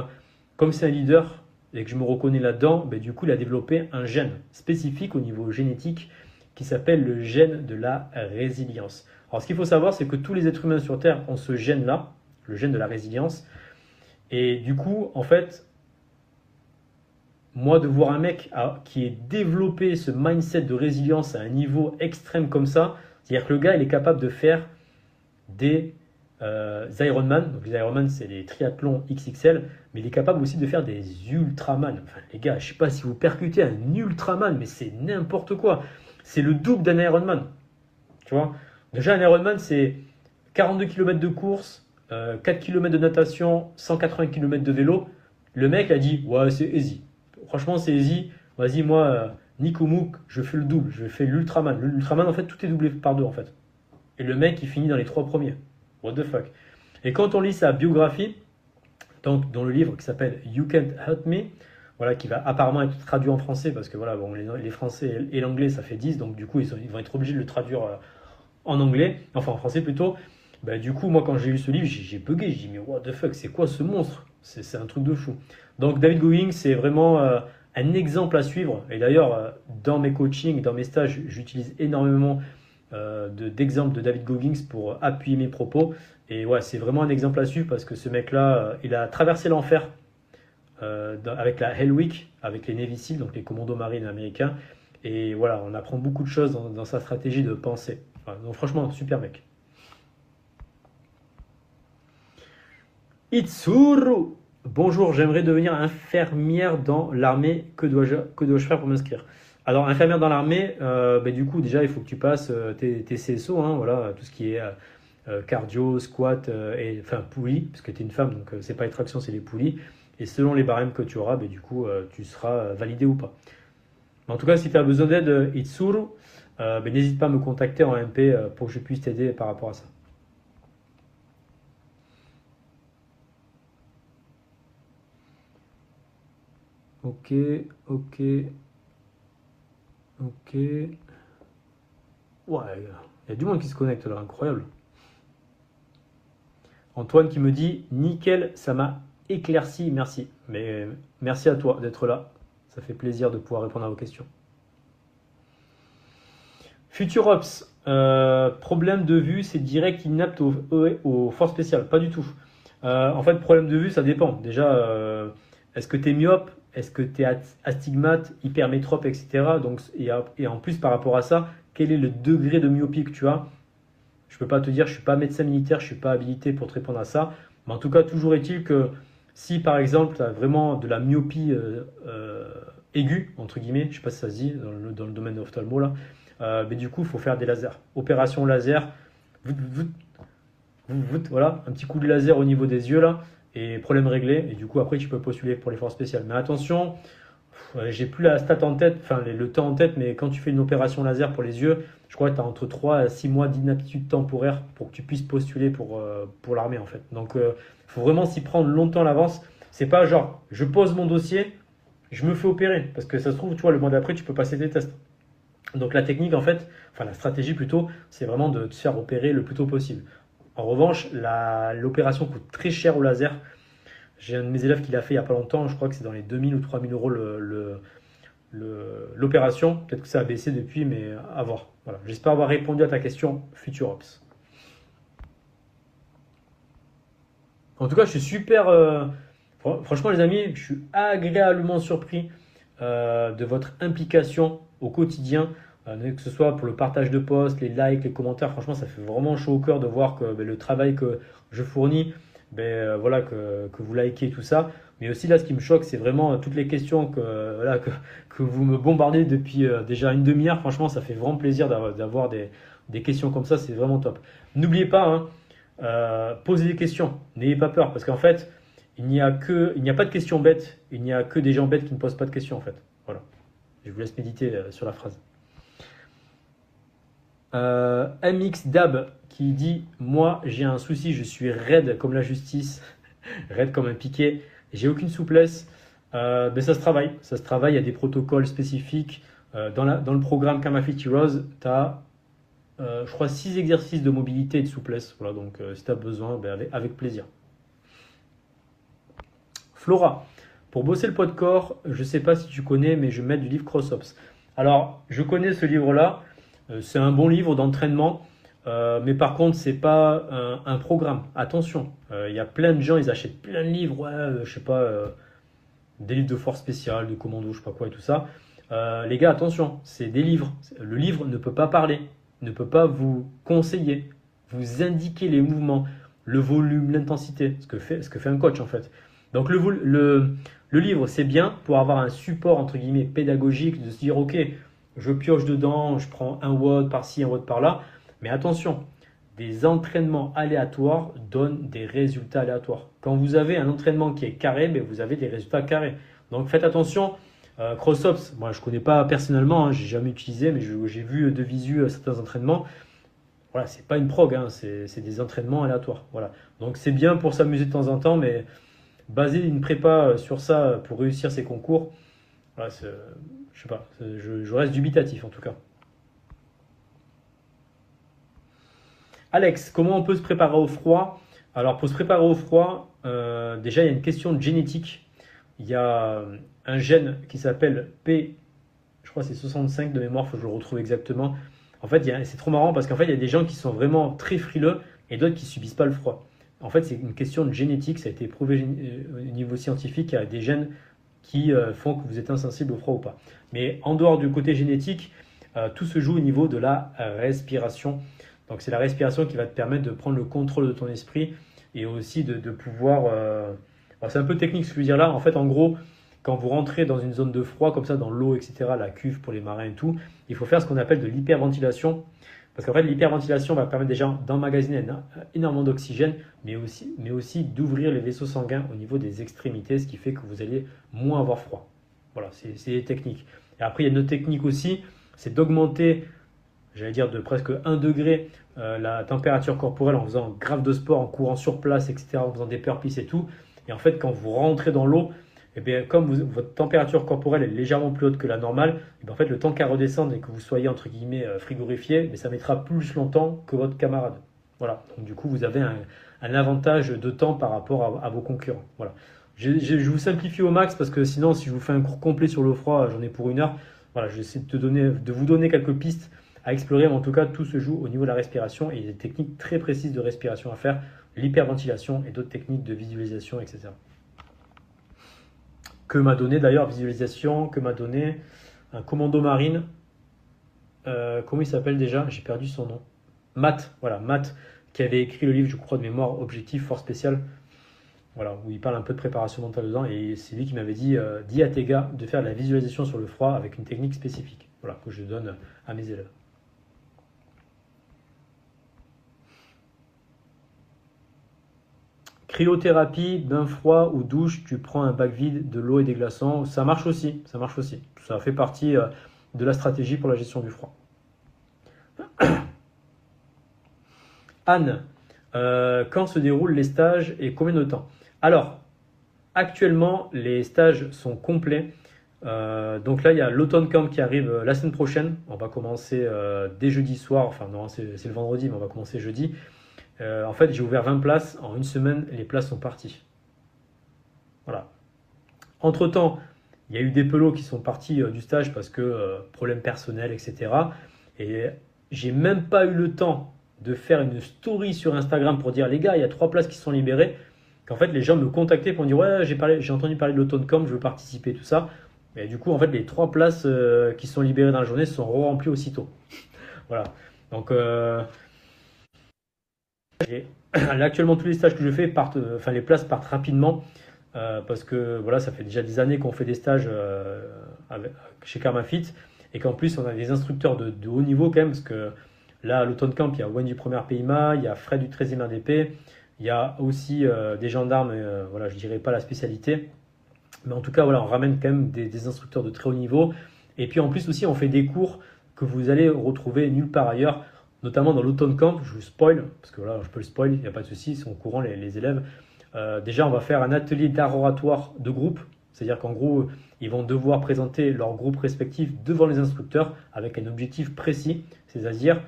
comme c'est un leader et que je me reconnais là-dedans, ben, du coup, il a développé un gène spécifique au niveau génétique qui s'appelle le gène de la résilience. Alors, ce qu'il faut savoir, c'est que tous les êtres humains sur Terre ont ce gène-là, le gène de la résilience. Et du coup, en fait, moi, de voir un mec qui ait développé ce mindset de résilience à un niveau extrême comme ça, c'est-à-dire que le gars, il est capable de faire des Ironman. Donc, les Ironman, c'est des triathlons XXL, mais il est capable aussi de faire des Ultraman. Enfin, les gars, je ne sais pas si vous percutez un Ultraman, mais c'est n'importe quoi. C'est le double d'un Ironman. Tu vois? Déjà, un Ironman, c'est 42 km de course, 4 km de natation, 180 km de vélo. Le mec a dit, ouais, c'est easy. Franchement, c'est easy. Vas-y, moi, Nico Mouk, je fais le double. Je fais l'Ultraman. L'Ultraman, en fait, tout est doublé par deux, en fait. Et le mec, il finit dans les 3 premiers. What the fuck? Et quand on lit sa biographie, donc dans le livre qui s'appelle You Can't Hurt Me, voilà, qui va apparemment être traduit en français, parce que voilà, bon, les Français et l'anglais, ça fait 10, donc du coup, ils vont être obligés de le traduire en anglais, enfin en français plutôt. Bah, du coup, moi, quand j'ai lu ce livre, j'ai bugué. J'ai dit, mais what the fuck, c'est quoi ce monstre? C'est un truc de fou. Donc, David Goggins, c'est vraiment un exemple à suivre. Et d'ailleurs, dans mes coachings, dans mes stages, j'utilise énormément d'exemples de David Goggins pour appuyer mes propos. Et ouais, c'est vraiment un exemple à suivre parce que ce mec-là, il a traversé l'enfer avec la Hell Week, avec les Navy Seals, donc les commandos marines américains. Et voilà, on apprend beaucoup de choses dans sa stratégie de pensée. Voilà, donc franchement, super mec. Itsuru! Bonjour, j'aimerais devenir infirmière dans l'armée. Que dois-je faire pour m'inscrire? Alors, infirmière dans l'armée, bah, du coup, déjà, il faut que tu passes tes CSO, hein, voilà, tout ce qui est cardio, squat, et, enfin poulie, parce que tu es une femme, donc c'est pas les tractions, c'est les poulies. Et selon les barèmes que tu auras, bah, du coup, tu seras validé ou pas. Mais en tout cas, si tu as besoin d'aide, Itsuru, bah, n'hésite pas à me contacter en MP pour que je puisse t'aider par rapport à ça. Ok, ok, ok. Ouais, Il y a du monde qui se connecte là, incroyable. Antoine qui me dit nickel, ça m'a éclairci, merci. Mais merci à toi d'être là. Ça fait plaisir de pouvoir répondre à vos questions. FutureOps, problème de vue, c'est direct inapte aux forces spéciales. Pas du tout. En fait, problème de vue, ça dépend. Déjà, est-ce que tu es myope? Est-ce que tu es astigmate, hypermétrope, etc. Donc, et en plus, par rapport à ça, quel est le degré de myopie que tu as? Je ne peux pas te dire, je ne suis pas médecin militaire, je ne suis pas habilité pour te répondre à ça. Mais en tout cas, toujours est-il que si par exemple tu as vraiment de la myopie aiguë, entre guillemets, je ne sais pas si ça se dit dans le domaine de l'ophtalmo là, mais du coup, il faut faire des lasers. Opération laser, voilà, un petit coup de laser au niveau des yeux là, et problème réglé. Et du coup, après, tu peux postuler pour les forces spéciales. Mais attention, j'ai plus la stat en tête, enfin le temps en tête, mais quand tu fais une opération laser pour les yeux, je crois que tu as entre 3 à 6 mois d'inaptitude temporaire pour que tu puisses postuler pour l'armée en fait. Donc il faut vraiment s'y prendre longtemps à l'avance. C'est pas genre je pose mon dossier, je me fais opérer, parce que ça se trouve, tu vois, le mois d'après, tu peux passer des tests. Donc la technique en fait, enfin la stratégie plutôt, c'est vraiment de te faire opérer le plus tôt possible. En revanche, l'opération coûte très cher au laser. J'ai un de mes élèves qui l'a fait il n'y a pas longtemps, je crois que c'est dans les 2000 ou 3000 euros l'opération. Peut-être que ça a baissé depuis, mais à voir. Voilà. J'espère avoir répondu à ta question, FutureOps. En tout cas, je suis super. Franchement, les amis, je suis agréablement surpris de votre implication au quotidien, que ce soit pour le partage de posts, les likes, les commentaires. Franchement, ça fait vraiment chaud au cœur de voir que le travail que je fournis, voilà, que vous likez tout ça. Mais aussi là, ce qui me choque, c'est vraiment toutes les questions voilà, que vous me bombardez depuis déjà une demi-heure. Franchement, ça fait vraiment plaisir d'avoir des questions comme ça. C'est vraiment top. N'oubliez pas, hein, posez des questions. N'ayez pas peur, parce qu'en fait, il n'y a pas de questions bêtes. Il n'y a que des gens bêtes qui ne posent pas de questions, en fait. Voilà. Je vous laisse méditer sur la phrase. MXDab qui dit moi j'ai un souci, je suis raide comme la justice, raide comme un piquet, j'ai aucune souplesse. Mais ça se travaille, il y a des protocoles spécifiques. Dans le programme Kamafit Heroes, tu as je crois 6 exercices de mobilité et de souplesse. Voilà, donc si tu as besoin, avec plaisir. Flora, pour bosser le poids de corps, je ne sais pas si tu connais, mais je vais mettre du livre CrossOps. Alors, je connais ce livre-là. C'est un bon livre d'entraînement, mais par contre, c'est pas un programme. Attention, il y a plein de gens, ils achètent plein de livres, ouais, je sais pas, des livres de force spéciale, de commando, je sais pas quoi et tout ça. Les gars, attention, c'est des livres. Le livre ne peut pas parler, ne peut pas vous conseiller, vous indiquer les mouvements, le volume, l'intensité, ce que fait un coach en fait. Donc le livre, c'est bien pour avoir un support entre guillemets pédagogique, de se dire ok, je pioche dedans, je prends un WOD par-ci, un WOD par-là. Mais attention, des entraînements aléatoires donnent des résultats aléatoires. Quand vous avez un entraînement qui est carré, vous avez des résultats carrés. Donc faites attention. CrossOps, moi je ne connais pas personnellement, hein, j'ai jamais utilisé, mais j'ai vu de visu certains entraînements. Voilà, c'est pas une prog, hein, c'est des entraînements aléatoires. Voilà. Donc c'est bien pour s'amuser de temps en temps, mais baser une prépa sur ça pour réussir ses concours, voilà, je sais pas, je reste dubitatif en tout cas. Alex, comment on peut se préparer au froid? Alors pour se préparer au froid, déjà il y a une question de génétique. Il y a un gène qui s'appelle P, je crois que c'est 65 de mémoire, il faut que je le retrouve exactement. En fait, c'est trop marrant parce qu'en fait, il y a des gens qui sont vraiment très frileux et d'autres qui subissent pas le froid. En fait, c'est une question de génétique, ça a été prouvé au niveau scientifique, il y a des gènes qui font que vous êtes insensible au froid ou pas. Mais en dehors du côté génétique, tout se joue au niveau de la respiration. Donc c'est la respiration qui va te permettre de prendre le contrôle de ton esprit et aussi de pouvoir... c'est un peu technique ce que je veux dire là. En fait, en gros, quand vous rentrez dans une zone de froid, comme ça, dans l'eau, etc., la cuve pour les marins et tout, il faut faire ce qu'on appelle de l'hyperventilation. Parce qu'en fait, l'hyperventilation va permettre déjà d'emmagasiner énormément d'oxygène, mais aussi d'ouvrir les vaisseaux sanguins au niveau des extrémités, ce qui fait que vous allez moins avoir froid. Voilà, c'est des techniques. Et après, il y a une autre technique aussi, c'est d'augmenter, j'allais dire de presque 1 degré, la température corporelle en faisant grave de sport, en courant sur place, etc., en faisant des burpees et tout. Et en fait, quand vous rentrez dans l'eau, et bien, comme votre température corporelle est légèrement plus haute que la normale, et bien, en fait, le temps qu'elle redescende et que vous soyez entre guillemets frigorifié, mais ça mettra plus longtemps que votre camarade. Voilà. Donc, du coup, vous avez un avantage de temps par rapport à vos concurrents. Voilà. Je vous simplifie au max parce que sinon, si je vous fais un cours complet sur le froid, j'en ai pour 1 heure. Voilà, je vais essayer de vous donner quelques pistes à explorer, mais en tout cas, tout se joue au niveau de la respiration et il y a des techniques très précises de respiration à faire, l'hyperventilation et d'autres techniques de visualisation, etc. Que m'a donné d'ailleurs visualisation, que m'a donné un commando marine. Comment il s'appelle déjà? J'ai perdu son nom. Matt, voilà, Matt, qui avait écrit le livre, je crois, de mémoire, Objectif, Force Spéciale. Voilà, où il parle un peu de préparation mentale dedans. Et c'est lui qui m'avait dit, dis à tes gars de faire de la visualisation sur le froid avec une technique spécifique. Voilà, que je donne à mes élèves. Cryothérapie, bain froid ou douche, tu prends un bac vide, de l'eau et des glaçons, ça marche aussi, ça marche aussi. Ça fait partie de la stratégie pour la gestion du froid. Anne, quand se déroulent les stages et combien de temps? Alors, actuellement, les stages sont complets. Donc là, il y a l'automne camp qui arrive la semaine prochaine. On va commencer dès jeudi soir, enfin non, c'est le vendredi, mais on va commencer jeudi. En fait, j'ai ouvert 20 places. En une semaine, les places sont parties. Voilà. Entre-temps, il y a eu des pelots qui sont partis du stage parce que problème personnel, etc. Et j'ai même pas eu le temps de faire une story sur Instagram pour dire les gars, il y a 3 places qui sont libérées. Qu'en fait, les gens me contactaient pour me dire ouais, j'ai entendu parler de l'automne camp, je veux participer, tout ça. Et du coup, en fait, les 3 places qui sont libérées dans la journée sont remplies aussitôt. Voilà. Donc, là, actuellement, tous les stages que je fais partent, enfin, les places partent rapidement parce que voilà, ça fait déjà des années qu'on fait des stages chez KarmaFit et qu'en plus, on a des instructeurs de haut niveau quand même parce que là, à l'automne camp, il y a Wayne du 1er PIMA, il y a Fred du 13e RDP, il y a aussi des gendarmes, voilà, je dirais pas la spécialité, mais en tout cas, voilà, on ramène quand même des instructeurs de très haut niveau. Et puis en plus aussi, on fait des cours que vous allez retrouver nulle part ailleurs, notamment dans l'automne camp. Je vous spoil, parce que voilà, je peux le spoil, il n'y a pas de souci, ils sont au courant les élèves. Déjà, on va faire un atelier d'art oratoire de groupe, c'est-à-dire qu'en gros, ils vont devoir présenter leur groupe respectif devant les instructeurs avec un objectif précis, c'est-à-dire,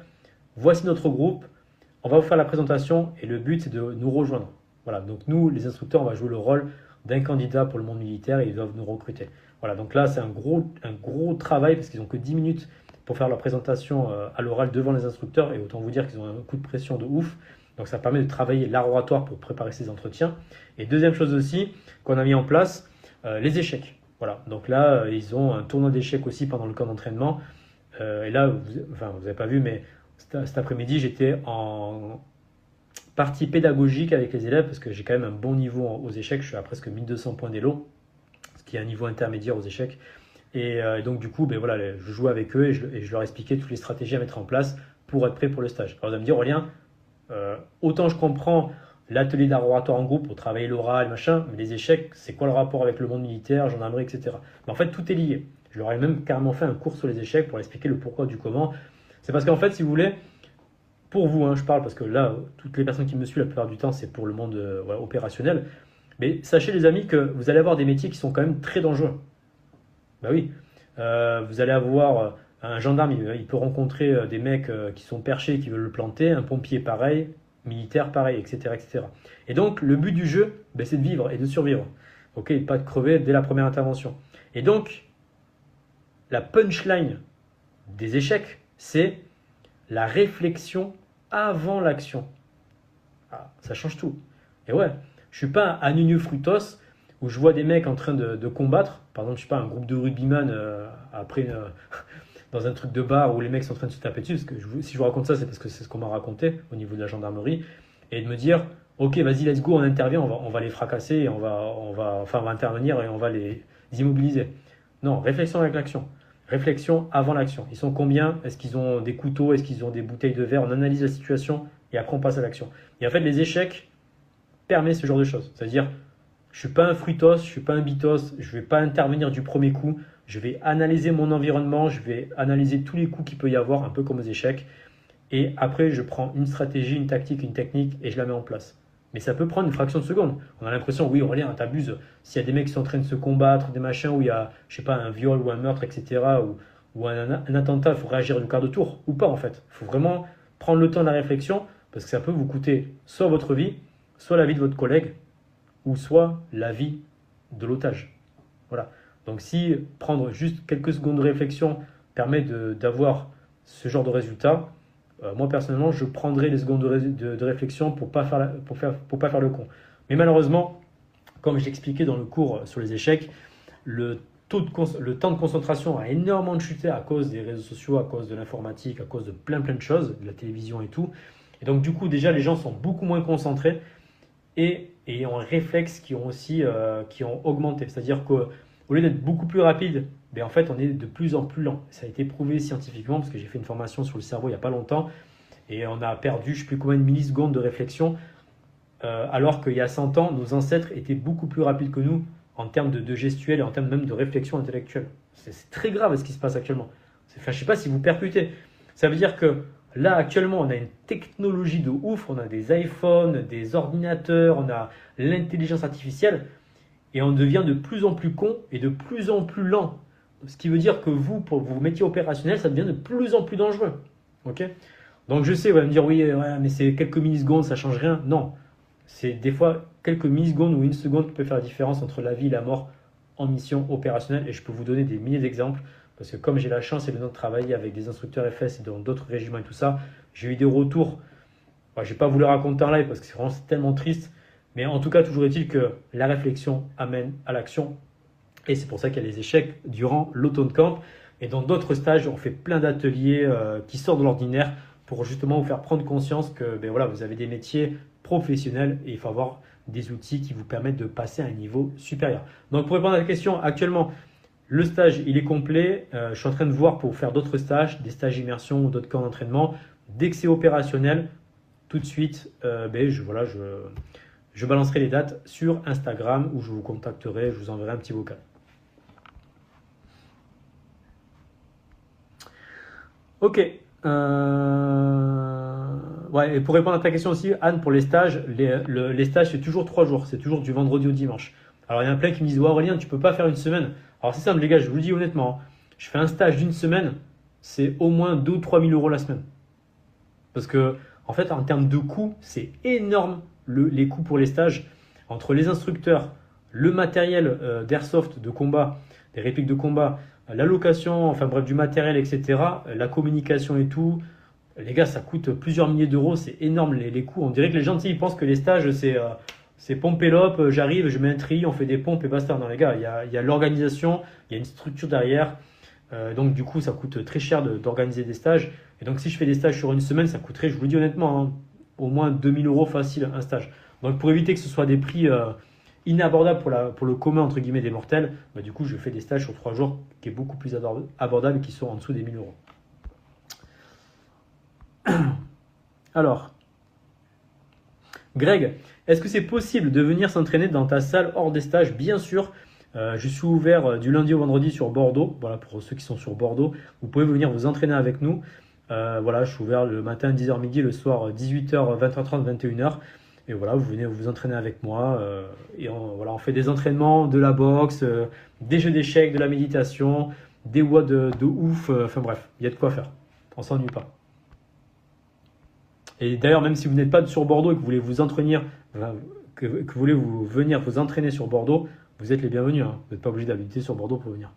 voici notre groupe, on va vous faire la présentation et le but c'est de nous rejoindre. Voilà, donc nous, les instructeurs, on va jouer le rôle d'un candidat pour le monde militaire et ils doivent nous recruter. Voilà, donc là, c'est un gros travail parce qu'ils n'ont que 10 minutes pour faire leur présentation à l'oral devant les instructeurs et autant vous dire qu'ils ont un coup de pression de ouf. Donc ça permet de travailler l'art oratoire pour préparer ces entretiens. Et deuxième chose aussi qu'on a mis en place, les échecs. Voilà, donc là, ils ont un tournoi d'échecs aussi pendant le camp d'entraînement. Et là, vous n'avez pas vu, mais cet après-midi, j'étais en partie pédagogique avec les élèves parce que j'ai quand même un bon niveau aux échecs. Je suis à presque 1200 points d'élo, ce qui est un niveau intermédiaire aux échecs. Et donc, du coup, ben voilà, je jouais avec eux et je leur expliquais toutes les stratégies à mettre en place pour être prêt pour le stage. Alors, vous allez me dire, Aurélien, autant je comprends l'atelier d'art oratoire en groupe pour travailler l'oral, machin, mais les échecs, c'est quoi le rapport avec le monde militaire, gendarmerie, etc. Mais en fait, tout est lié. Je leur ai même carrément fait un cours sur les échecs pour expliquer le pourquoi du comment. C'est parce qu'en fait, si vous voulez, pour vous, hein, je parle parce que là, toutes les personnes qui me suivent, la plupart du temps, c'est pour le monde voilà, opérationnel. Mais sachez, les amis, que vous allez avoir des métiers qui sont quand même très dangereux. Ben oui, vous allez avoir un gendarme, il peut rencontrer des mecs qui sont perchés, qui veulent le planter, un pompier pareil, militaire pareil, etc. etc. Et donc, le but du jeu, ben, c'est de vivre et de survivre. Ok, et pas de crever dès la première intervention. Et donc, la punchline des échecs, c'est la réflexion avant l'action. Ah, ça change tout. Et ouais, je suis pas un Anunio Frutos où je vois des mecs en train de combattre. Par exemple, je suis pas un groupe de rugbyman après dans un truc de bar où les mecs sont en train de se taper dessus. Parce que si je vous raconte ça, c'est parce que c'est ce qu'on m'a raconté au niveau de la gendarmerie. Et de me dire, ok, vas-y, let's go, on intervient, on va les fracasser, et on va intervenir et on va les immobiliser. Non, réflexion avec l'action. Réflexion avant l'action. Ils sont combien? Est-ce qu'ils ont des couteaux? Est-ce qu'ils ont des bouteilles de verre? On analyse la situation et après on passe à l'action. Et en fait, les échecs permettent ce genre de choses. C'est-à-dire, je suis pas un fruitos, je suis pas un bitos, je vais pas intervenir du premier coup. Je vais analyser mon environnement, je vais analyser tous les coups qu'il peut y avoir, un peu comme aux échecs. Et après, je prends une stratégie, une tactique, une technique et je la mets en place. Mais ça peut prendre une fraction de seconde. On a l'impression, oui, Aurélien, t'abuses. S'il y a des mecs qui sont en train de se combattre, des machins où il y a, je sais pas, un viol ou un meurtre, etc., ou un attentat, il faut réagir du quart de tour, ou pas en fait. Il faut vraiment prendre le temps de la réflexion, parce que ça peut vous coûter soit votre vie, soit la vie de votre collègue, ou soit la vie de l'otage. Voilà. Donc si prendre juste quelques secondes de réflexion permet d'avoir ce genre de résultat, moi personnellement, je prendrai les secondes de réflexion pour pas pour pas faire le con. Mais malheureusement, comme je l'expliquais dans le cours sur les échecs, le temps de concentration a énormément chuté à cause des réseaux sociaux, à cause de l'informatique, à cause de plein de choses, de la télévision et tout. Et donc du coup, déjà, les gens sont beaucoup moins concentrés et ont un réflexe qui ont augmenté. C'est-à-dire qu'au lieu d'être beaucoup plus rapide, ben en fait, on est de plus en plus lent. Ça a été prouvé scientifiquement parce que j'ai fait une formation sur le cerveau il n'y a pas longtemps et on a perdu, je ne sais plus combien de millisecondes de réflexion, alors qu'il y a 100 ans, nos ancêtres étaient beaucoup plus rapides que nous en termes de gestuelle et en termes même de réflexion intellectuelle. C'est très grave ce qui se passe actuellement. Enfin, je ne sais pas si vous percutez. Ça veut dire que là, actuellement, on a une technologie de ouf, on a des iPhones, des ordinateurs, on a l'intelligence artificielle, et on devient de plus en plus con et de plus en plus lent. Ce qui veut dire que vous, pour vos métiers opérationnels, ça devient de plus en plus dangereux. Ok? Donc je sais, vous allez me dire, oui, ouais, mais c'est quelques millisecondes, ça change rien. Non, c'est des fois quelques millisecondes ou une seconde qui peut faire la différence entre la vie et la mort en mission opérationnelle. Et je peux vous donner des milliers d'exemples. Parce que comme j'ai la chance et le temps de travailler avec des instructeurs FS et dans d'autres régiments et tout ça, j'ai eu des retours. Je ne vais pas vous les raconter en live parce que c'est vraiment tellement triste. Mais en tout cas, toujours est-il que la réflexion amène à l'action. Et c'est pour ça qu'il y a les échecs durant l'automne camp. Et dans d'autres stages, on fait plein d'ateliers qui sortent de l'ordinaire pour justement vous faire prendre conscience que ben voilà, vous avez des métiers professionnels et il faut avoir des outils qui vous permettent de passer à un niveau supérieur. Donc pour répondre à la question, actuellement, le stage, il est complet. Je suis en train de voir pour faire d'autres stages, des stages immersion ou d'autres camps d'entraînement. Dès que c'est opérationnel, tout de suite, je balancerai les dates sur Instagram où je vous contacterai, je vous enverrai un petit vocal. Ok. Ouais, et pour répondre à ta question aussi, Anne, pour les stages, les stages, c'est toujours 3 jours. C'est toujours du vendredi au dimanche. Alors, il y en a plein qui me disent, ouais, Aurélien, tu peux pas faire une semaine. Alors, c'est simple, les gars, je vous le dis honnêtement. Je fais un stage d'une semaine, c'est au moins 2 ou 3 000 euros la semaine. Parce que, en fait, en termes de coûts, c'est énorme les coûts pour les stages. Entre les instructeurs, le matériel d'airsoft de combat, des répliques de combat, la location, enfin bref, du matériel, etc., la communication et tout. Les gars, ça coûte plusieurs milliers d'euros, c'est énorme les coûts. On dirait que les gens, ils pensent que les stages, c'est pompe et lope, j'arrive, je mets un tri, on fait des pompes et basta. Non, les gars, il y a l'organisation, il y a une structure derrière. Donc, du coup, ça coûte très cher d'organiser des stages. Et donc, si je fais des stages sur une semaine, ça coûterait, je vous le dis honnêtement, hein, au moins 2 000 euros facile un stage. Donc, pour éviter que ce soit des prix inabordables pour le commun, entre guillemets, des mortels, bah, du coup, je fais des stages sur 3 jours qui est beaucoup plus abordable et qui sont en dessous des 1 000 euros. Alors, Greg, est-ce que c'est possible de venir s'entraîner dans ta salle hors des stages? Bien sûr, je suis ouvert du lundi au vendredi sur Bordeaux. Voilà, pour ceux qui sont sur Bordeaux, vous pouvez venir vous entraîner avec nous. Voilà, je suis ouvert le matin 10h midi, le soir 18h, 20h30, 21h. Et voilà, vous venez vous entraîner avec moi. Et on fait des entraînements, de la boxe, des jeux d'échecs, de la méditation, des watts de ouf. Enfin bref, il y a de quoi faire. On s'ennuie pas. Et d'ailleurs, même si vous n'êtes pas sur Bordeaux et que vous voulez vous entraîner, que vous voulez venir vous entraîner sur Bordeaux, vous êtes les bienvenus. Hein. Vous n'êtes pas obligé d'habiter sur Bordeaux pour venir.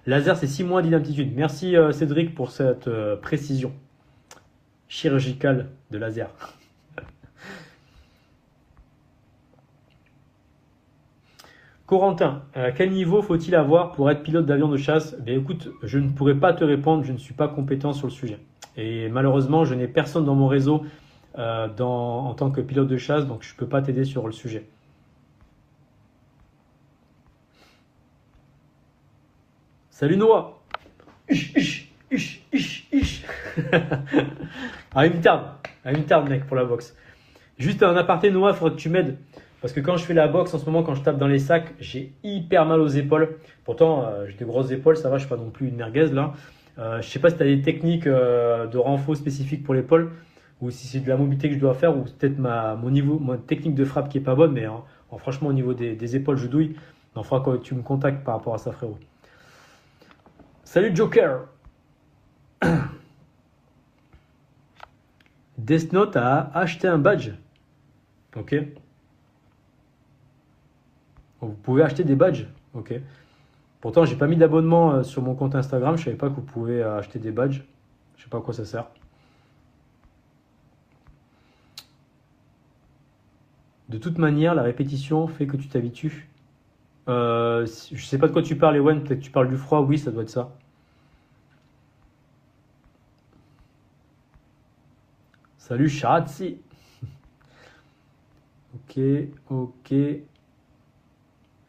Laser, c'est 6 mois d'inaptitude. Merci Cédric pour cette précision chirurgicale de laser. Corentin, quel niveau faut-il avoir pour être pilote d'avion de chasse? Écoute, je ne pourrais pas te répondre, je ne suis pas compétent sur le sujet. Et malheureusement, je n'ai personne dans mon réseau en tant que pilote de chasse, donc je ne peux pas t'aider sur le sujet. Salut Noah. Ah, il me tarde mec pour la boxe. Juste un aparté Noah, il faudrait que tu m'aides. Parce que quand je fais la boxe en ce moment, quand je tape dans les sacs, j'ai hyper mal aux épaules. Pourtant, j'ai des grosses épaules, ça va, je ne suis pas non plus une merguez là. Je ne sais pas si tu as des techniques de renfort spécifiques pour l'épaule. ou si c'est de la mobilité que je dois faire, ou peut-être mon technique de frappe qui est pas bonne, mais franchement, au niveau des épaules, je douille. Il faudra que tu me contactes par rapport à ça, frérot. Salut Joker! Death Note a acheté un badge. Ok. Vous pouvez acheter des badges. Ok. Pourtant, j'ai pas mis d'abonnement sur mon compte Instagram. Je savais pas que vous pouvez acheter des badges. Je sais pas à quoi ça sert. De toute manière, la répétition fait que tu t'habitues. Je sais pas de quoi tu parles, Ewen. Peut-être que tu parles du froid. Oui, ça doit être ça. Salut Sharatsi. Ok, ok.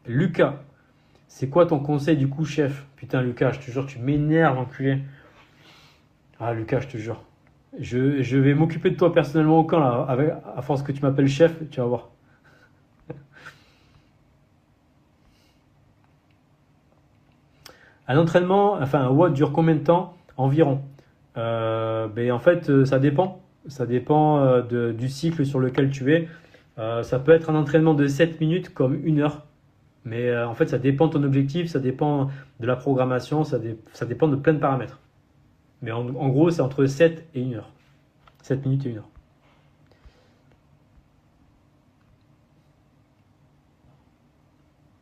Lucas, c'est quoi ton conseil du coup, chef? Putain, Lucas, je te jure, tu m'énerves, enculé. Ah, Lucas, je te jure. Je vais m'occuper de toi personnellement au camp, là, à force que tu m'appelles chef, tu vas voir. Un entraînement, enfin un WOD dure combien de temps environ? En fait, ça dépend. Ça dépend du cycle sur lequel tu es. Ça peut être un entraînement de 7 minutes comme 1 heure. Mais en fait, ça dépend de ton objectif, ça dépend de la programmation, ça dépend de plein de paramètres. Mais en gros, c'est entre 7 et 1 heure. 7 minutes et 1 heure.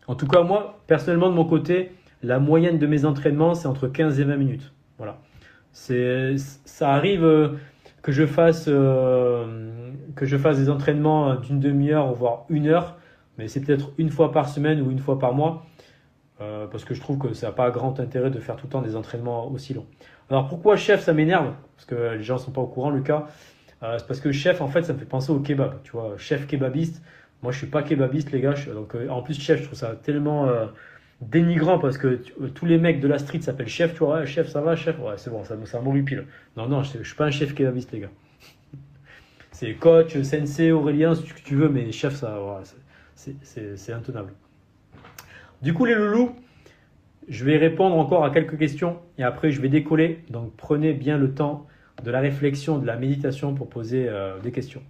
En tout cas, moi, personnellement, de mon côté, la moyenne de mes entraînements, c'est entre 15 et 20 minutes. Voilà. Ça arrive que je fasse des entraînements d'une demi-heure, voire 1 heure, mais c'est peut-être une fois par semaine ou une fois par mois, parce que je trouve que ça n'a pas grand intérêt de faire tout le temps des entraînements aussi longs. Alors pourquoi chef, ça m'énerve? Parce que les gens ne sont pas au courant, Lucas. C'est parce que chef, en fait, ça me fait penser au kebab. Tu vois, chef kebabiste. Moi, je suis pas kebabiste, les gars. Donc, en plus, chef, je trouve ça tellement dénigrant parce que tous les mecs de la street s'appellent chef. Tu vois, ouais, chef, ça va, chef. Ouais, c'est bon, ça m'horripile. Non, non, je suis pas un chef kebabiste, les gars. C'est coach, sensei, Aurélien, ce que tu veux, mais chef, ça, ouais, c'est intenable. Du coup, les loulous, je vais répondre encore à quelques questions et après, je vais décoller. Donc, prenez bien le temps de la réflexion, de la méditation pour poser des questions.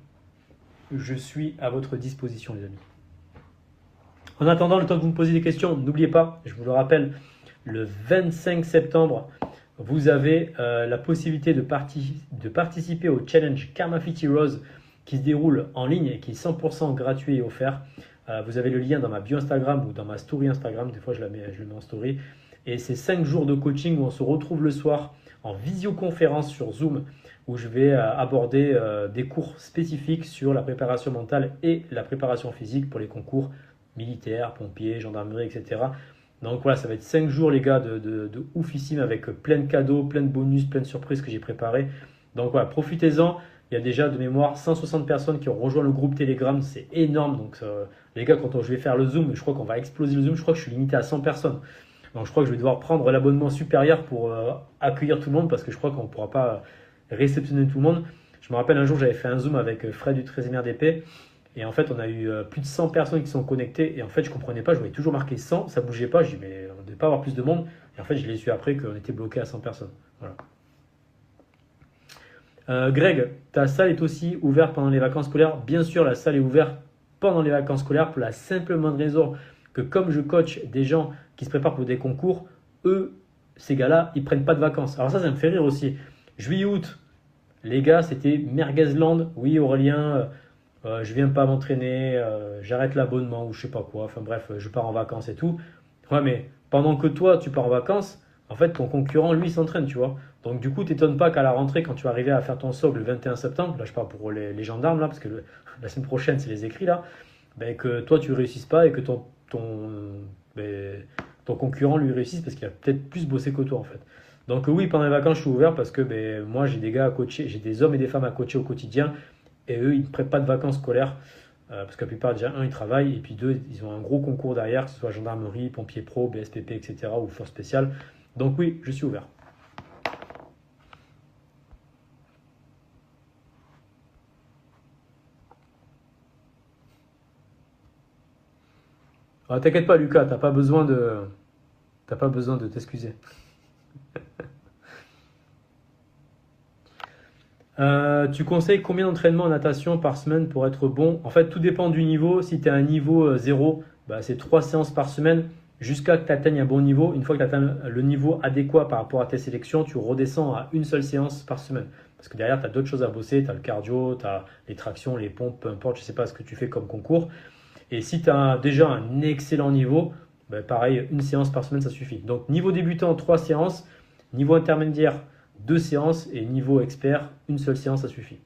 Je suis à votre disposition, les amis. En attendant, le temps que vous me posez des questions, n'oubliez pas, je vous le rappelle, le 25 septembre, vous avez la possibilité de participer au challenge Karma Fit Heroes qui se déroule en ligne et qui est 100% gratuit et offert. Vous avez le lien dans ma bio Instagram ou dans ma story Instagram. Des fois, je le mets en story. Et c'est 5 jours de coaching où on se retrouve le soir en visioconférence sur Zoom où je vais aborder des cours spécifiques sur la préparation mentale et la préparation physique pour les concours militaires, pompiers, gendarmerie, etc. Donc voilà, ça va être 5 jours les gars de oufissime avec plein de cadeaux, plein de bonus, plein de surprises que j'ai préparées. Donc voilà, profitez-en. Il y a déjà de mémoire 160 personnes qui ont rejoint le groupe Telegram, c'est énorme. Donc les gars, quand je vais faire le Zoom, je crois qu'on va exploser le Zoom. Je crois que je suis limité à 100 personnes. Donc je crois que je vais devoir prendre l'abonnement supérieur pour accueillir tout le monde parce que je crois qu'on ne pourra pas réceptionner tout le monde. Je me rappelle un jour, j'avais fait un Zoom avec Fred du 13e RDP et en fait, on a eu plus de 100 personnes qui sont connectées et en fait, je ne comprenais pas, je voyais toujours marqué 100, ça ne bougeait pas. Je dis, mais on ne devait pas avoir plus de monde. Et en fait, je l'ai su après qu'on était bloqué à 100 personnes. Voilà. Greg, ta salle est aussi ouverte pendant les vacances scolaires? Bien sûr, la salle est ouverte pendant les vacances scolaires pour la simple bonne raison que comme je coach des gens qui se préparent pour des concours, eux, ces gars-là, ils prennent pas de vacances. Alors ça me fait rire aussi. Juillet-août, les gars, c'était Merguezland. Oui, Aurélien, je viens pas m'entraîner, j'arrête l'abonnement ou je sais pas quoi. Enfin bref, je pars en vacances et tout. Ouais, mais pendant que toi, tu pars en vacances, en fait, ton concurrent, lui, s'entraîne, tu vois. Donc du coup, t'étonnes pas qu'à la rentrée, quand tu vas arriver à faire ton socle le 21 septembre, là je parle pour les gendarmes, là, parce que la semaine prochaine, c'est les écrits, là, ben, que toi, tu réussisses pas et que ton concurrent, lui, réussisse parce qu'il a peut-être plus bossé que toi, en fait. Donc oui, pendant les vacances, je suis ouvert parce que moi, j'ai des gars à coacher, j'ai des hommes et des femmes à coacher au quotidien, et eux, ils ne prennent pas de vacances scolaires, parce que la plupart, déjà, un, ils travaillent, et puis deux, ils ont un gros concours derrière, que ce soit gendarmerie, pompiers pro, BSPP, etc., ou force spéciale. Donc oui, je suis ouvert. Ah, t'inquiète pas, Lucas, t'as pas besoin de t'excuser. Tu conseilles combien d'entraînements en natation par semaine pour être bon? En fait, tout dépend du niveau. Si tu es à un niveau 0, bah, c'est 3 séances par semaine jusqu'à que tu atteignes un bon niveau. Une fois que tu atteins le niveau adéquat par rapport à tes sélections, tu redescends à une seule séance par semaine. Parce que derrière, tu as d'autres choses à bosser. Tu as le cardio, tu as les tractions, les pompes, peu importe, je ne sais pas ce que tu fais comme concours. Et si tu as déjà un excellent niveau, bah, pareil, une séance par semaine, ça suffit. Donc, niveau débutant, 3 séances. Niveau intermédiaire, 2 séances. Et niveau expert, une seule séance, ça suffit.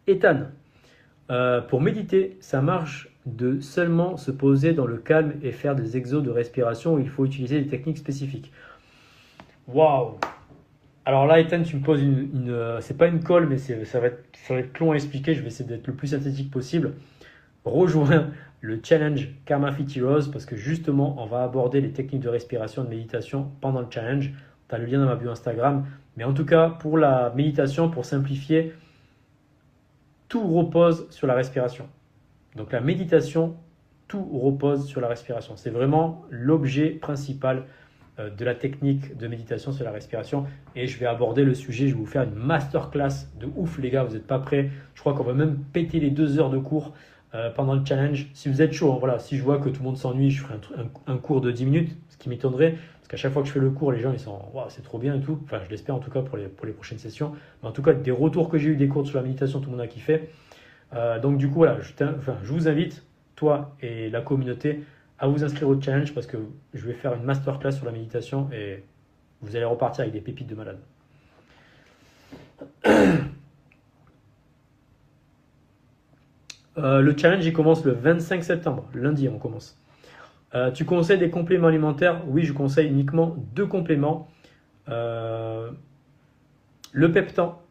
Ethan, pour méditer, ça marche de seulement se poser dans le calme et faire des exos de respiration où il faut utiliser des techniques spécifiques. Waouh! Alors là, Ethan, tu me poses c'est pas une colle, mais ça va être long à expliquer. Je vais essayer d'être le plus synthétique possible. Rejoins le challenge Karma Fit Heroes parce que justement, on va aborder les techniques de respiration et de méditation pendant le challenge. Tu as le lien dans ma bio Instagram. Mais en tout cas, pour la méditation, pour simplifier, tout repose sur la respiration. Donc la méditation, tout repose sur la respiration. C'est vraiment l'objet principal de la technique de méditation sur la respiration. Et je vais aborder le sujet, je vais vous faire une masterclass de ouf les gars, vous n'êtes pas prêts. Je crois qu'on va même péter les 2 heures de cours pendant le challenge. Si vous êtes chaud, hein, voilà, si je vois que tout le monde s'ennuie, je ferai un cours de 10 minutes, ce qui m'étonnerait. Parce qu'à chaque fois que je fais le cours, les gens ils sont wow, c'est trop bien et tout. Enfin, je l'espère en tout cas pour les prochaines sessions. Mais en tout cas, des retours que j'ai eu des cours sur la méditation, tout le monde a kiffé. Donc du coup, voilà, je vous invite, toi et la communauté, à vous inscrire au challenge parce que je vais faire une masterclass sur la méditation et vous allez repartir avec des pépites de malade. Le challenge il commence le 25 septembre, lundi on commence. Tu conseilles des compléments alimentaires? Oui, je conseille uniquement 2 compléments. Le peptan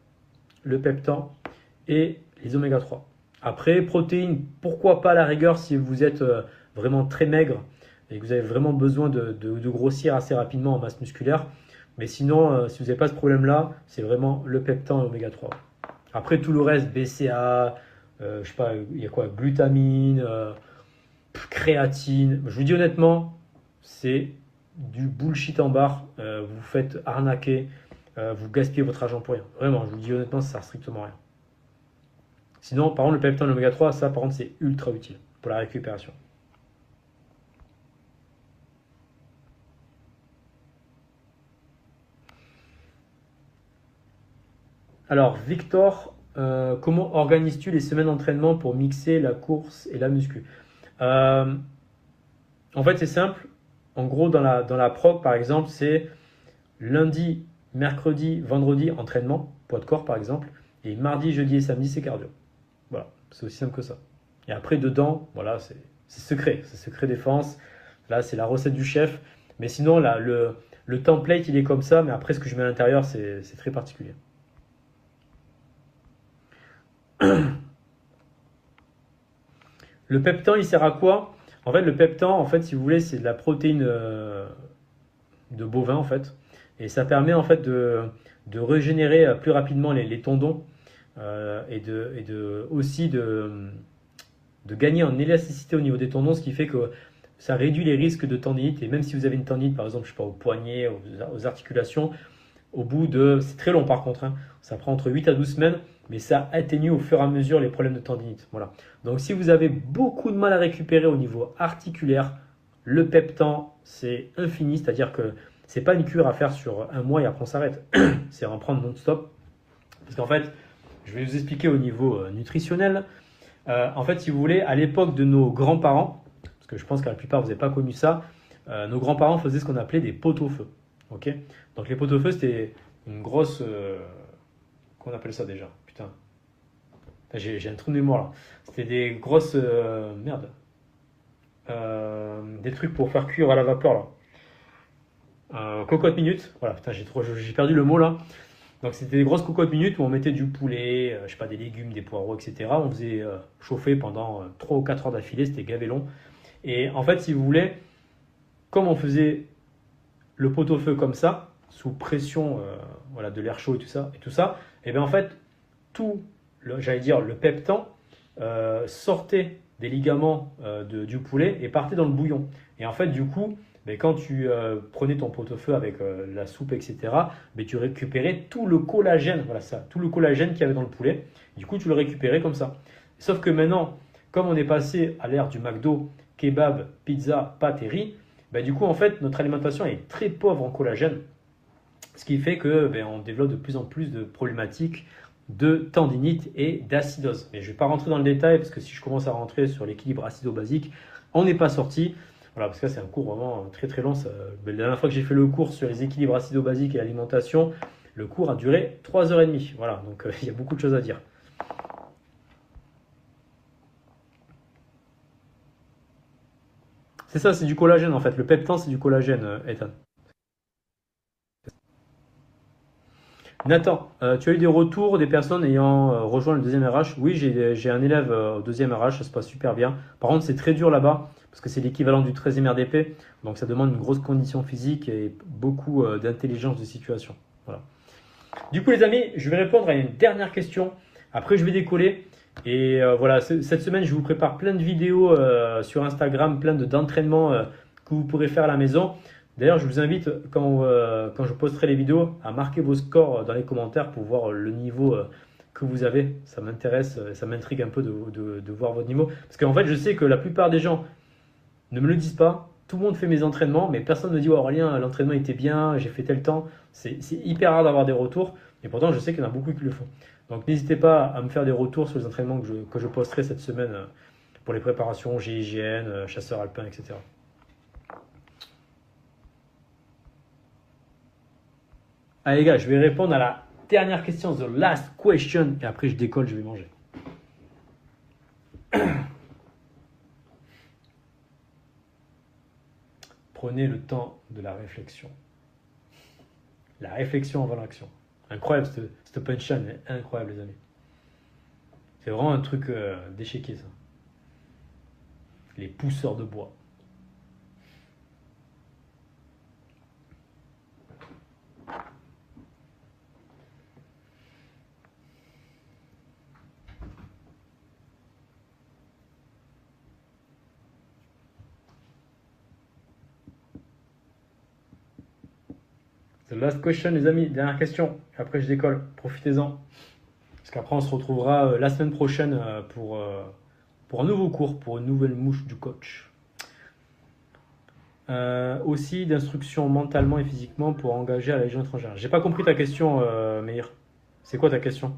et les oméga 3. Après, protéines, pourquoi pas à la rigueur si vous êtes vraiment très maigre et que vous avez vraiment besoin de grossir assez rapidement en masse musculaire. Mais sinon, si vous n'avez pas ce problème-là, c'est vraiment le peptan et oméga 3. Après, tout le reste, BCA, je sais pas, il y a quoi, glutamine, créatine. Je vous dis honnêtement, c'est du bullshit en barre. Vous vous faites arnaquer, vous gaspillez votre argent pour rien. Vraiment, je vous dis honnêtement, ça sert strictement à rien. Sinon, par contre, le peptan et l'oméga 3, ça, par contre, c'est ultra utile pour la récupération. Alors, Victor, comment organises-tu les semaines d'entraînement pour mixer la course et la muscu? Euh, En fait, c'est simple. En gros, dans la prog, par exemple, c'est lundi, mercredi, vendredi, entraînement, poids de corps, par exemple. Et mardi, jeudi et samedi, c'est cardio. Voilà, c'est aussi simple que ça. Et après, dedans, voilà, c'est secret. C'est secret défense. Là, c'est la recette du chef. Mais sinon, là, le template, il est comme ça. Mais après, ce que je mets à l'intérieur, c'est très particulier. Le peptan, il sert à quoi? En fait, le peptan, en fait, si vous voulez, c'est de la protéine de bovin, en fait. Et ça permet, en fait, de régénérer plus rapidement les tendons aussi de gagner en élasticité au niveau des tendons, ce qui fait que ça réduit les risques de tendinite. Et même si vous avez une tendinite, par exemple, je sais pas, au poignet, aux articulations, au bout de... C'est très long par contre, hein, ça prend entre 8 à 12 semaines, mais ça atténue au fur et à mesure les problèmes de tendinite. Voilà. Donc si vous avez beaucoup de mal à récupérer au niveau articulaire, le peptan, c'est infini, c'est-à-dire que c'est pas une cure à faire sur un mois et après on s'arrête. C'est en prendre non-stop. Parce qu'en fait, je vais vous expliquer au niveau nutritionnel. En fait, si vous voulez, à l'époque de nos grands-parents, parce que je pense que la plupart vous n'avez pas connu ça, nos grands-parents faisaient ce qu'on appelait des pot-au-feu. Ok. Donc les pot-au-feu, c'était une grosse... qu'on appelle ça déjà? Putain. J'ai un trou de mémoire là. C'était des grosses... merde. Des trucs pour faire cuire à la vapeur là. Cocotte minute. Voilà, putain, j'ai perdu le mot là. Donc c'était des grosses cocottes minutes où on mettait du poulet, je sais pas, des légumes, des poireaux, etc. On faisait chauffer pendant 3 ou 4 heures d'affilée, c'était gavé long. Et en fait, si vous voulez, comme on faisait le pot-au-feu comme ça, sous pression voilà, de l'air chaud et tout ça, et bien en fait, j'allais dire, le peptan sortait des ligaments du poulet et partait dans le bouillon. Et en fait, du coup, mais quand tu prenais ton pot-au-feu avec la soupe, etc., mais tu récupérais tout le collagène, voilà ça, tout le collagène qu'il y avait dans le poulet. Du coup, tu le récupérais comme ça. Sauf que maintenant, comme on est passé à l'ère du McDo, kebab, pizza, pâtes et riz, bah, du coup, en fait, notre alimentation est très pauvre en collagène. Ce qui fait que on développe de plus en plus de problématiques de tendinite et d'acidose. Mais je ne vais pas rentrer dans le détail parce que si je commence à rentrer sur l'équilibre acido-basique, on n'est pas sorti. Voilà, parce que c'est un cours vraiment très très long. La dernière fois que j'ai fait le cours sur les équilibres acido-basiques et l'alimentation, le cours a duré 3h30. Voilà, donc il y a beaucoup de choses à dire. C'est ça, c'est du collagène en fait. Le peptan, c'est du collagène, Ethan. Nathan, tu as eu des retours des personnes ayant rejoint le deuxième RH? Oui, j'ai un élève au deuxième RH, ça se passe super bien. Par contre, c'est très dur là-bas parce que c'est l'équivalent du 13e RDP, donc ça demande une grosse condition physique et beaucoup d'intelligence de situation. Voilà. Du coup, les amis, je vais répondre à une dernière question. Après, je vais décoller. Et voilà, cette semaine, je vous prépare plein de vidéos sur Instagram, plein d'entraînements que vous pourrez faire à la maison. D'ailleurs, je vous invite, quand je posterai les vidéos, à marquer vos scores dans les commentaires pour voir le niveau que vous avez. Ça m'intéresse, ça m'intrigue un peu de voir votre niveau. Parce qu'en fait, je sais que la plupart des gens ne me le disent pas. Tout le monde fait mes entraînements, mais personne ne me dit oh, Aurélien, l'entraînement était bien, j'ai fait tel temps. C'est hyper rare d'avoir des retours. Et pourtant, je sais qu'il y en a beaucoup qui le font. Donc, n'hésitez pas à me faire des retours sur les entraînements que je posterai cette semaine pour les préparations GIGN, chasseur alpin, etc. Allez, les gars, je vais répondre à la dernière question, the last question, et après je décolle, je vais manger. Prenez le temps de la réflexion. La réflexion avant l'action. Incroyable, cette punchline est incroyable, les amis. C'est vraiment un truc d'échiquier, ça. Les pousseurs de bois. The last question, les amis. Dernière question. Après, je décolle. Profitez-en. Parce qu'après, on se retrouvera la semaine prochaine pour un nouveau cours, pour une nouvelle mouche du coach. Aussi d'instruction mentalement et physiquement pour engager à la Légion étrangère. J'ai pas compris ta question, Meir. C'est quoi ta question?